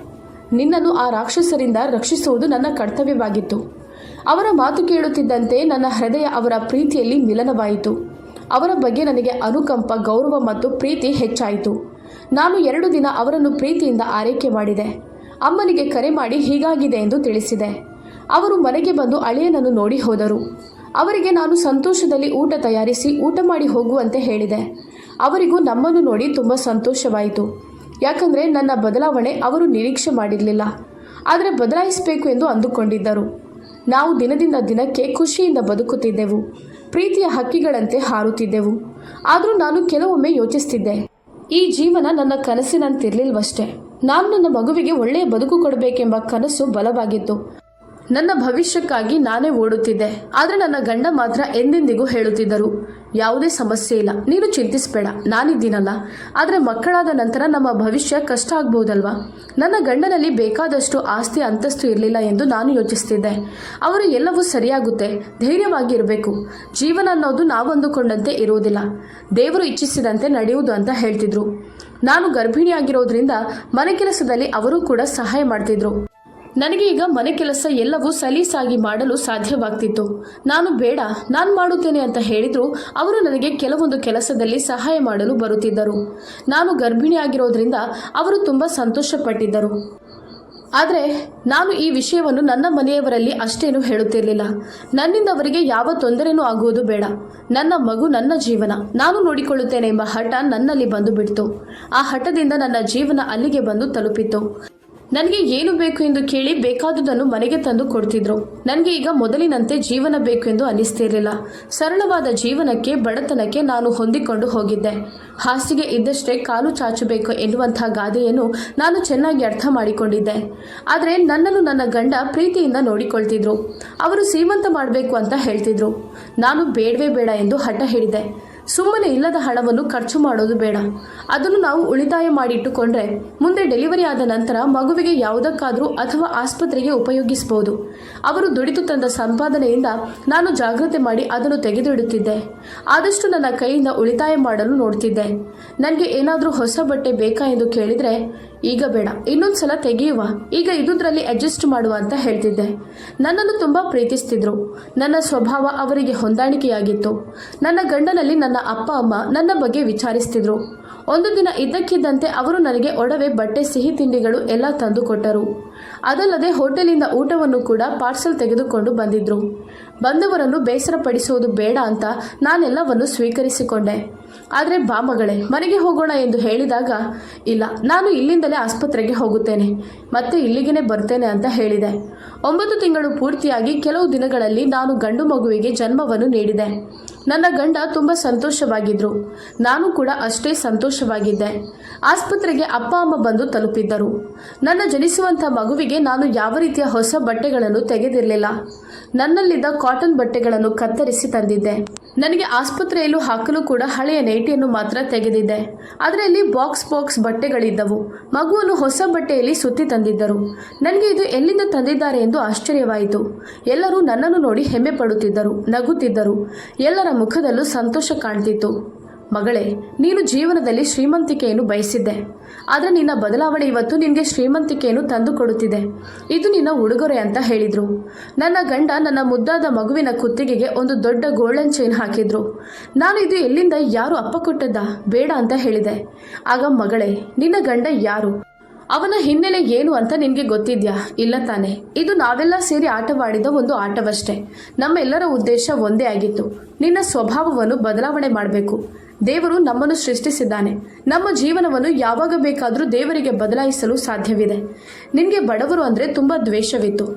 Speaker 1: ನಿನ್ನನ್ನು ಆ ರಾಕ್ಷಸರಿಂದ ರಕ್ಷಿಸುವುದು ನನ್ನ ಕರ್ತವ್ಯವಾಗಿತ್ತು. ಅವರ ಮಾತು ಕೇಳುತ್ತಿದ್ದಂತೆ ನನ್ನ ಹೃದಯ ಅವರ ಪ್ರೀತಿಯಲ್ಲಿ ಮಿಲನವಾಯಿತು. ಅವರ ಬಗ್ಗೆ ನನಗೆ ಅನುಕಂಪ, ಗೌರವ ಮತ್ತು ಪ್ರೀತಿ ಹೆಚ್ಚಾಯಿತು. ನಾನು 2 ದಿನ ಅವರನ್ನು ಪ್ರೀತಿಯಿಂದ ಆರೈಕೆ ಮಾಡಿದೆ. ಅಮ್ಮನಿಗೆ ಕರೆ ಮಾಡಿ ಹೀಗಾಗಿದೆ ಎಂದು ತಿಳಿಸಿದೆ. ಅವರು ಮನೆಗೆ ಬಂದು ಅಳಿಯನನ್ನು ನೋಡಿ ಹೋದರು. ಅವರಿಗೆ ನಾನು ಸಂತೋಷದಲ್ಲಿ ಊಟ ತಯಾರಿಸಿ ಊಟ ಮಾಡಿ ಹೋಗುವಂತೆ ಹೇಳಿದೆ. ಅವರಿಗೂ ನಮ್ಮನ್ನು ನೋಡಿ ತುಂಬ ಸಂತೋಷವಾಯಿತು. ಯಾಕಂದರೆ ನನ್ನ ಬದಲಾವಣೆ ಅವರು ನಿರೀಕ್ಷೆ ಮಾಡಿರಲಿಲ್ಲ. ಆದರೆ ಬದಲಾಯಿಸಬೇಕು ಎಂದು ಅಂದುಕೊಂಡಿದ್ದರು. ನಾವು ದಿನದಿಂದ ದಿನಕ್ಕೆ ಖುಷಿಯಿಂದ ಬದುಕುತ್ತಿದ್ದೆವು. ಪ್ರೀತಿಯ ಹಕ್ಕಿಗಳಂತೆ ಹಾರುತ್ತಿದ್ದೆವು. ಆದರೂ ನಾನು ಕೆಲವೊಮ್ಮೆ ಯೋಚಿಸ್ತಿದ್ದೆ, ಈ ಜೀವನ ನನ್ನ ಕನಸಿನಂತಿರಲಿಲ್ವಷ್ಟೇ. ನಾನು ನನ್ನ ಮಗುವಿಗೆ ಒಳ್ಳೆಯ ಬದುಕು ಕೊಡಬೇಕೆಂಬ ಕನಸು ಬಲವಾಗಿತ್ತು. ನನ್ನ ಭವಿಷ್ಯಕ್ಕಾಗಿ ನಾನೇ ಓಡುತ್ತಿದ್ದೆ. ಆದರೆ ನನ್ನ ಗಂಡ ಮಾತ್ರ ಎಂದೆಂದಿಗೂ ಹೇಳುತ್ತಿದ್ದರು, ಯಾವುದೇ ಸಮಸ್ಯೆ ಇಲ್ಲ, ನೀನು ಚಿಂತಿಸಬೇಡ, ನಾನಿದ್ದೀನಲ್ಲ. ಆದರೆ ಮಕ್ಕಳಾದ ನಂತರ ನಮ್ಮ ಭವಿಷ್ಯ ಕಷ್ಟ ಆಗ್ಬೋದಲ್ವಾ. ನನ್ನ ಗಂಡನಲ್ಲಿ ಬೇಕಾದಷ್ಟು ಆಸ್ತಿ ಅಂತಸ್ತು ಇರಲಿಲ್ಲ ಎಂದು ನಾನು ಯೋಚಿಸ್ತಿದ್ದೆ. ಅವರು ಎಲ್ಲವೂ ಸರಿಯಾಗುತ್ತೆ, ಧೈರ್ಯವಾಗಿ ಇರಬೇಕು, ಜೀವನ ಅನ್ನೋದು ನಾವು ಅಂದುಕೊಂಡಂತೆ ಇರುವುದಿಲ್ಲ, ದೇವರು ಇಚ್ಛಿಸಿದಂತೆ ನಡೆಯುವುದು ಅಂತ ಹೇಳ್ತಿದ್ರು. ನಾನು ಗರ್ಭಿಣಿಯಾಗಿರೋದ್ರಿಂದ ಮನೆ ಕೆಲಸದಲ್ಲಿ ಅವರು ಕೂಡ ಸಹಾಯ ಮಾಡ್ತಿದ್ರು. ನನಗೆ ಈಗ ಮನೆ ಕೆಲಸ ಎಲ್ಲವೂ ಸಲೀಸಾಗಿ ಮಾಡಲು ಸಾಧ್ಯವಾಗ್ತಿತ್ತು. ನಾನು ಬೇಡ, ನಾನು ಮಾಡುತ್ತೇನೆ ಅಂತ ಹೇಳಿದ್ರು ಅವರು ನನಗೆ ಕೆಲವೊಂದು ಕೆಲಸದಲ್ಲಿ ಸಹಾಯ ಮಾಡಲು ಬರುತ್ತಿದ್ದರು. ನಾನು ಗರ್ಭಿಣಿಯಾಗಿರೋದ್ರಿಂದ ಅವರು ತುಂಬ ಸಂತೋಷಪಟ್ಟಿದ್ದರು. ಆದರೆ ನಾನು ಈ ವಿಷಯವನ್ನು ನನ್ನ ಮನೆಯವರಲ್ಲಿ ಅಷ್ಟೇನೂ ಹೇಳುತ್ತಿರಲಿಲ್ಲ. ನನ್ನಿಂದ ಅವರಿಗೆ ಯಾವ ತೊಂದರೆನೂ ಆಗುವುದು ಬೇಡ, ನನ್ನ ಮಗು ನನ್ನ ಜೀವನ, ನಾನು ನೋಡಿಕೊಳ್ಳುತ್ತೇನೆ ಎಂಬ ಹಠ ನನ್ನಲ್ಲಿ ಬಂದು ಬಿಡ್ತು. ಆ ಹಠದಿಂದ ನನ್ನ ಜೀವನ ಅಲ್ಲಿಗೆ ಬಂದು ತಲುಪಿತು. ನನಗೆ ಏನು ಬೇಕು ಎಂದು ಕೇಳಿ ಬೇಕಾದುದನ್ನು ಮನೆಗೆ ತಂದು ಕೊಡ್ತಿದ್ರು. ನನಗೆ ಈಗ ಮೊದಲಿನಂತೆ ಜೀವನ ಬೇಕು ಎಂದು ಅನ್ನಿಸ್ತಿರಲಿಲ್ಲ. ಸರಳವಾದ ಜೀವನಕ್ಕೆ, ಬಡತನಕ್ಕೆ ನಾನು ಹೊಂದಿಕೊಂಡು ಹೋಗಿದ್ದೆ. ಹಾಸಿಗೆ ಇದ್ದಷ್ಟೇ ಕಾಲು ಚಾಚಬೇಕು ಎನ್ನುವಂಥ ಗಾದೆಯನ್ನು ನಾನು ಚೆನ್ನಾಗಿ ಅರ್ಥ ಮಾಡಿಕೊಂಡಿದ್ದೆ. ಆದರೆ ನನ್ನನ್ನು ನನ್ನ ಗಂಡ ಪ್ರೀತಿಯಿಂದ ನೋಡಿಕೊಳ್ತಿದ್ರು. ಅವರು ಶ್ರೀಮಂತ ಮಾಡಬೇಕು ಅಂತ ಹೇಳ್ತಿದ್ರು. ನಾನು ಬೇಡವೇ ಬೇಡ ಎಂದು ಹಠ ಹಿಡಿದೆ. ಸುಮ್ಮನೆ ಇಲ್ಲದ ಹಣವನ್ನು ಖರ್ಚು ಮಾಡೋದು ಬೇಡ, ಅದನ್ನು ನಾವು ಉಳಿತಾಯ ಮಾಡಿಟ್ಟುಕೊಂಡ್ರೆ ಮುಂದೆ ಡೆಲಿವರಿ ಆದ ನಂತರ ಮಗುವಿಗೆ ಯಾವುದಕ್ಕಾದರೂ ಅಥವಾ ಆಸ್ಪತ್ರೆಗೆ ಉಪಯೋಗಿಸಬಹುದು. ಅವರು ದುಡಿದು ತಂದ ಸಂಪಾದನೆಯಿಂದ ನಾನು ಜಾಗ್ರತೆ ಮಾಡಿ ಅದನ್ನು ತೆಗೆದಿಡುತ್ತಿದ್ದೆ. ಆದಷ್ಟು ನನ್ನ ಕೈಯಿಂದ ಉಳಿತಾಯ ಮಾಡಲು ನೋಡ್ತಿದ್ದೆ. ನನಗೆ ಏನಾದರೂ ಹೊಸ ಬಟ್ಟೆ ಬೇಕಾ ಎಂದು ಕೇಳಿದರೆ, ಈಗ ಬೇಡ, ಇನ್ನೊಂದು ಸಲ ತೆಗೆಯುವ, ಈಗ ಇದುದರಲ್ಲಿ ಅಡ್ಜಸ್ಟ್ ಮಾಡುವ ಅಂತ ಹೇಳ್ತಿದ್ದೆ. ನನ್ನನ್ನು ತುಂಬ ಪ್ರೀತಿಸ್ತಿದ್ರು. ನನ್ನ ಸ್ವಭಾವ ಅವರಿಗೆ ಹೊಂದಾಣಿಕೆಯಾಗಿತ್ತು. ನನ್ನ ಗಂಡನಲ್ಲಿ ನನ್ನ ಅಪ್ಪ ಅಮ್ಮ ನನ್ನ ಬಗ್ಗೆ ವಿಚಾರಿಸ್ತಿದ್ರು. ಒಂದು ದಿನ ಇದ್ದಕ್ಕಿದ್ದಂತೆ ಅವರು ನನಗೆ ಒಡವೆ, ಬಟ್ಟೆ, ಸಿಹಿ ತಿಂಡಿಗಳು ಎಲ್ಲ ತಂದು ಕೊಟ್ಟರು. ಅದಲ್ಲದೆ ಹೋಟೆಲಿಂದ ಊಟವನ್ನು ಕೂಡ ಪಾರ್ಸಲ್ ತೆಗೆದುಕೊಂಡು ಬಂದಿದ್ರು. ಬಂದವರನ್ನು ಬೇಸರಪಡಿಸುವುದು ಬೇಡ ಅಂತ ನಾನೆಲ್ಲವನ್ನು ಸ್ವೀಕರಿಸಿಕೊಂಡೆ. ಆದರೆ ಬಾ ಮಗಳೇ, ಮನೆಗೆ ಹೋಗೋಣ ಎಂದು ಹೇಳಿದಾಗ, ಇಲ್ಲ, ನಾನು ಇಲ್ಲಿಂದಲೇ ಆಸ್ಪತ್ರೆಗೆ ಹೋಗುತ್ತೇನೆ, ಮತ್ತೆ ಇಲ್ಲಿಗೆ ಬರ್ತೇನೆ ಅಂತ ಹೇಳಿದೆ. 9 ತಿಂಗಳು ಪೂರ್ತಿಯಾಗಿ ಕೆಲವು ದಿನಗಳಲ್ಲಿ ನಾನು ಗಂಡು ಮಗುವಿಗೆ ಜನ್ಮವನ್ನು ನೀಡಿದೆ. ನನ್ನ ಗಂಡ ತುಂಬ ಸಂತೋಷವಾಗಿದ್ದರು. ನಾನು ಕೂಡ ಅಷ್ಟೇ ಸಂತೋಷವಾಗಿದ್ದೆ. ಆಸ್ಪತ್ರೆಗೆ ಅಪ್ಪ ಅಮ್ಮ ಬಂದು ತಲುಪಿದ್ದರು. ನನ್ನ ಜನಿಸುವಂಥ ಮಗುವಿಗೆ ನಾನು ಯಾವ ರೀತಿಯ ಹೊಸ ಬಟ್ಟೆಗಳನ್ನು ತೆಗೆದಿರಲಿಲ್ಲ. ನನ್ನಲ್ಲಿದ್ದ ಕಾಟನ್ ಬಟ್ಟೆಗಳನ್ನು ಕತ್ತರಿಸಿ ತಂದಿದ್ದೆ. ನನಗೆ ಆಸ್ಪತ್ರೆಯಲ್ಲೂ ಹಾಕಲು ಕೂಡ ಹಳೆಯ ನೈಟಿಯನ್ನು ಮಾತ್ರ ತೆಗೆದಿದ್ದೆ. ಅದರಲ್ಲಿ ಬಾಕ್ಸ್ ಬಟ್ಟೆಗಳಿದ್ದವು. ಮಗುವನ್ನು ಹೊಸ ಬಟ್ಟೆಯಲ್ಲಿ ಸುತ್ತಿ ತಂದಿದ್ದರು. ನನಗೆ ಇದು ಎಲ್ಲಿಂದ ತಂದಿದ್ದಾರೆ ಎಂದು ಆಶ್ಚರ್ಯವಾಯಿತು. ಎಲ್ಲರೂ ನನ್ನನ್ನು ನೋಡಿ ಹೆಮ್ಮೆ ಪಡುತ್ತಿದ್ದರು, ನಗುತ್ತಿದ್ದರು. ಎಲ್ಲರ ಮುಖದಲ್ಲೂ ಸಂತೋಷ ಕಾಣ್ತಿತ್ತು. ಮಗಳೇ, ನೀನು ಜೀವನದಲ್ಲಿ ಶ್ರೀಮಂತಿಕೆಯನ್ನು ಬಯಸಿದ್ದೆ, ಆದರೆ ನಿನ್ನ ಬದಲಾವಣೆ ಇವತ್ತು ನಿನಗೆ ಶ್ರೀಮಂತಿಕೆಯನ್ನು ತಂದು ಕೊಡುತ್ತಿದೆ. ಇದು ನಿನ್ನ ಉಡುಗೊರೆ ಅಂತ ಹೇಳಿದರು. ನನ್ನ ಗಂಡ ನನ್ನ ಮುದ್ದಾದ ಮಗುವಿನ ಕುತ್ತಿಗೆಗೆ ಒಂದು ದೊಡ್ಡ ಗೋಲ್ಡನ್ ಚೈನ್ ಹಾಕಿದ್ರು. ನಾನು ಇದು ಎಲ್ಲಿಂದ, ಯಾರು ಅಪ್ಪ ಕೊಟ್ಟದ್ದ, ಬೇಡ ಅಂತ ಹೇಳಿದೆ. ಆಗ ಮಗಳೇ, ನಿನ್ನ ಗಂಡ ಯಾರು, ಅವನ ಹಿನ್ನೆಲೆ ಏನು ಅಂತ ನಿನಗೆ ಗೊತ್ತಿದ್ಯಾ? ಇಲ್ಲ ತಾನೆ. ಇದು ನಾವೆಲ್ಲ ಸೇರಿ ಆಟವಾಡಿದ ಒಂದು ಆಟವಷ್ಟೇ. ನಮ್ಮೆಲ್ಲರ ಉದ್ದೇಶ ಒಂದೇ ಆಗಿತ್ತು, ನಿನ್ನ ಸ್ವಭಾವವನ್ನು ಬದಲಾವಣೆ ಮಾಡಬೇಕು. ದೇವರು ನಮ್ಮನ್ನು ಸೃಷ್ಟಿಸಿದ್ದಾನೆ. ನಮ್ಮ ಜೀವನವನ್ನು ಯಾವಾಗ ಬೇಕಾದರೂ ದೇವರಿಗೆ ಬದಲಾಯಿಸಲು ಸಾಧ್ಯವಿದೆ. ನಿನಗೆ ಬಡವರು ಅಂದರೆ ತುಂಬ ದ್ವೇಷವಿತ್ತು,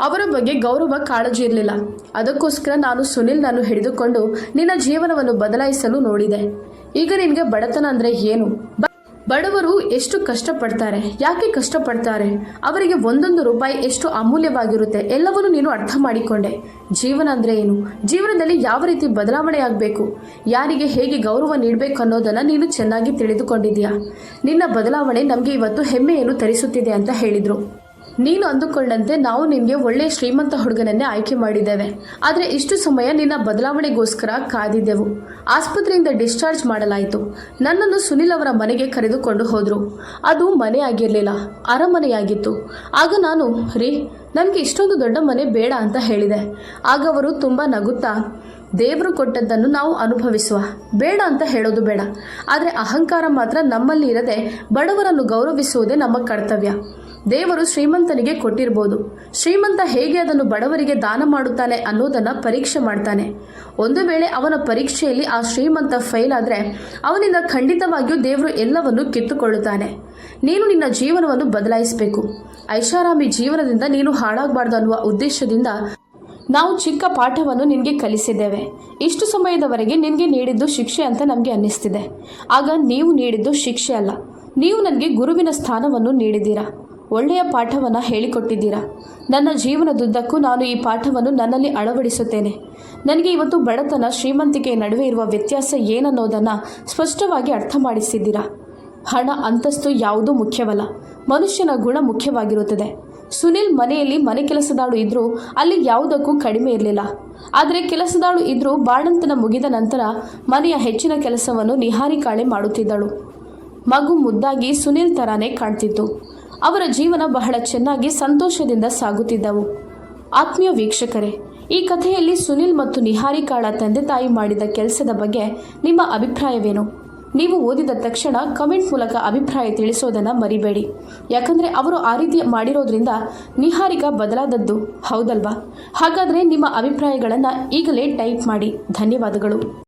Speaker 1: ಅವರ ಬಗ್ಗೆ ಗೌರವ ಕಾಳಜಿ ಇರಲಿಲ್ಲ. ಅದಕ್ಕೋಸ್ಕರ ನಾನು ಸುನಿಲ್ನನ್ನು ಹಿಡಿದುಕೊಂಡು ನಿನ್ನ ಜೀವನವನ್ನು ಬದಲಾಯಿಸಲು ನೋಡಿದೆ. ಈಗ ನಿನಗೆ ಬಡತನ ಅಂದರೆ ಏನು, ಬಡವರು ಎಷ್ಟು ಕಷ್ಟಪಡ್ತಾರೆ, ಯಾಕೆ ಕಷ್ಟಪಡ್ತಾರೆ, ಅವರಿಗೆ ಒಂದೊಂದು ರೂಪಾಯಿ ಎಷ್ಟು ಅಮೂಲ್ಯವಾಗಿರುತ್ತೆ, ಎಲ್ಲವನ್ನೂ ನೀನು ಅರ್ಥ ಮಾಡಿಕೊಂಡೆ. ಜೀವನ ಅಂದರೆ ಏನು, ಜೀವನದಲ್ಲಿ ಯಾವ ರೀತಿ ಬದಲಾವಣೆ ಆಗಬೇಕು, ಯಾರಿಗೆ ಹೇಗೆ ಗೌರವ ನೀಡಬೇಕು ಅನ್ನೋದನ್ನು ನೀನು ಚೆನ್ನಾಗಿ ತಿಳಿದುಕೊಂಡಿದ್ದೀಯಾ. ನಿನ್ನ ಬದಲಾವಣೆ ನಮಗೆ ಇವತ್ತು ಹೆಮ್ಮೆಯನ್ನು ತರಿಸುತ್ತಿದೆ ಅಂತ ಹೇಳಿದರು. ನೀನು ಅಂದುಕೊಂಡಂತೆ ನಾವು ನಿನಗೆ ಒಳ್ಳೆಯ ಶ್ರೀಮಂತ ಹುಡುಗನನ್ನೇ ಆಯ್ಕೆ ಮಾಡಿದ್ದೇವೆ. ಆದರೆ ಇಷ್ಟು ಸಮಯ ನಿನ್ನ ಬದಲಾವಣೆಗೋಸ್ಕರ ಕಾದಿದ್ದೆವು. ಆಸ್ಪತ್ರೆಯಿಂದ ಡಿಸ್ಚಾರ್ಜ್ ಮಾಡಲಾಯಿತು. ನನ್ನನ್ನು ಸುನಿಲ್ ಅವರ ಮನೆಗೆ ಕರೆದುಕೊಂಡು ಹೋದರು. ಅದು ಮನೆ ಆಗಿರಲಿಲ್ಲ, ಅರಮನೆಯಾಗಿತ್ತು. ಆಗ ನಾನು, ನನಗೆ ಇಷ್ಟೊಂದು ದೊಡ್ಡ ಮನೆ ಬೇಡ ಅಂತ ಹೇಳಿದೆ. ಆಗ ಅವರು ತುಂಬ ನಗುತ್ತಾ, ದೇವರು ಕೊಟ್ಟದ್ದನ್ನು ನಾವು ಅನುಭವಿಸುವ, ಬೇಡ ಅಂತ ಹೇಳೋದು ಬೇಡ, ಆದರೆ ಅಹಂಕಾರ ಮಾತ್ರ ನಮ್ಮಲ್ಲಿ ಇರದೆ ಬಡವರನ್ನು ಗೌರವಿಸುವುದೇ ನಮ್ಮ ಕರ್ತವ್ಯ. ದೇವರು ಶ್ರೀಮಂತನಿಗೆ ಕೊಟ್ಟಿರ್ಬೋದು, ಶ್ರೀಮಂತ ಹೇಗೆ ಅದನ್ನು ಬಡವರಿಗೆ ದಾನ ಮಾಡುತ್ತಾನೆ ಅನ್ನೋದನ್ನು ಪರೀಕ್ಷೆ ಮಾಡ್ತಾನೆ. ಒಂದು ವೇಳೆ ಅವನ ಪರೀಕ್ಷೆಯಲ್ಲಿ ಆ ಶ್ರೀಮಂತ ಫೇಲ್ ಆದರೆ ಅವನಿಂದ ಖಂಡಿತವಾಗಿಯೂ ದೇವರು ಎಲ್ಲವನ್ನು ಕಿತ್ತುಕೊಳ್ಳುತ್ತಾನೆ. ನೀನು ನಿನ್ನ ಜೀವನವನ್ನು ಬದಲಾಯಿಸಬೇಕು. ಐಷಾರಾಮಿ ಜೀವನದಿಂದ ನೀನು ಹಾಳಾಗಬಾರ್ದು ಅನ್ನುವ ಉದ್ದೇಶದಿಂದ ನಾವು ಚಿಕ್ಕ ಪಾಠವನ್ನು ನಿನಗೆ ಕಲಿಸಿದ್ದೇವೆ. ಇಷ್ಟು ಸಮಯದವರೆಗೆ ನಿನಗೆ ನೀಡಿದ್ದು ಶಿಕ್ಷೆ ಅಂತ ನಮಗೆ ಅನ್ನಿಸ್ತಿದೆ. ಆಗ ನೀವು ನೀಡಿದ್ದು ಶಿಕ್ಷೆ ಅಲ್ಲ, ನೀವು ನನಗೆ ಗುರುವಿನ ಸ್ಥಾನವನ್ನು ನೀಡಿದ್ದೀರಾ, ಒಳ್ಳೆಯ ಪಾಠವನ್ನು ಹೇಳಿಕೊಟ್ಟಿದ್ದೀರಾ. ನನ್ನ ಜೀವನದುದ್ದಕ್ಕೂ ನಾನು ಈ ಪಾಠವನ್ನು ನನ್ನಲ್ಲಿ ಅಳವಡಿಸುತ್ತೇನೆ. ನನಗೆ ಇವತ್ತು ಬಡತನ ಶ್ರೀಮಂತಿಕೆಯ ನಡುವೆ ಇರುವ ವ್ಯತ್ಯಾಸ ಏನನ್ನೋದನ್ನು ಸ್ಪಷ್ಟವಾಗಿ ಅರ್ಥ ಮಾಡಿಸಿದ್ದೀರಾ. ಹಣ ಅಂತಸ್ತು ಯಾವುದೂ ಮುಖ್ಯವಲ್ಲ, ಮನುಷ್ಯನ ಗುಣ ಮುಖ್ಯವಾಗಿರುತ್ತದೆ. ಸುನಿಲ್ ಮನೆಯಲ್ಲಿ ಮನೆ ಕೆಲಸದಾಳು ಇದ್ದರೂ ಅಲ್ಲಿ ಯಾವುದಕ್ಕೂ ಕಡಿಮೆ ಇರಲಿಲ್ಲ. ಆದರೆ ಕೆಲಸದಾಳು ಇದ್ದರೂ ಬಾಣಂತನ ಮುಗಿದ ನಂತರ ಮನೆಯ ಹೆಚ್ಚಿನ ಕೆಲಸವನ್ನು ನಿಹಾರಿಕಾಳೆ ಮಾಡುತ್ತಿದ್ದಳು. ಮಗು ಮುದ್ದಾಗಿ ಸುನಿಲ್ ಥರಾನೇ ಕಾಣ್ತಿತ್ತು. ಅವರ ಜೀವನ ಬಹಳ ಚೆನ್ನಾಗಿ ಸಂತೋಷದಿಂದ ಸಾಗುತ್ತಿದ್ದವು. ಆತ್ಮೀಯ ವೀಕ್ಷಕರೇ, ಈ ಕಥೆಯಲ್ಲಿ ಸುನಿಲ್ ಮತ್ತು ನಿಹಾರಿಕಾಳ ತಂದೆ ತಾಯಿ ಮಾಡಿದ ಕೆಲಸದ ಬಗ್ಗೆ ನಿಮ್ಮ ಅಭಿಪ್ರಾಯವೇನು? ನೀವು ಓದಿದ ತಕ್ಷಣ ಕಮೆಂಟ್ ಮೂಲಕ ಅಭಿಪ್ರಾಯ ತಿಳಿಸೋದನ್ನು ಮರಿಬೇಡಿ. ಯಾಕಂದರೆ ಅವರು ಆ ರೀತಿ ಮಾಡಿರೋದ್ರಿಂದ ನಿಹಾರಿಕಾ ಬದಲಾದದ್ದು ಹೌದಲ್ವಾ? ಹಾಗಾದರೆ ನಿಮ್ಮ ಅಭಿಪ್ರಾಯಗಳನ್ನು ಈಗಲೇ ಟೈಪ್ ಮಾಡಿ. ಧನ್ಯವಾದಗಳು.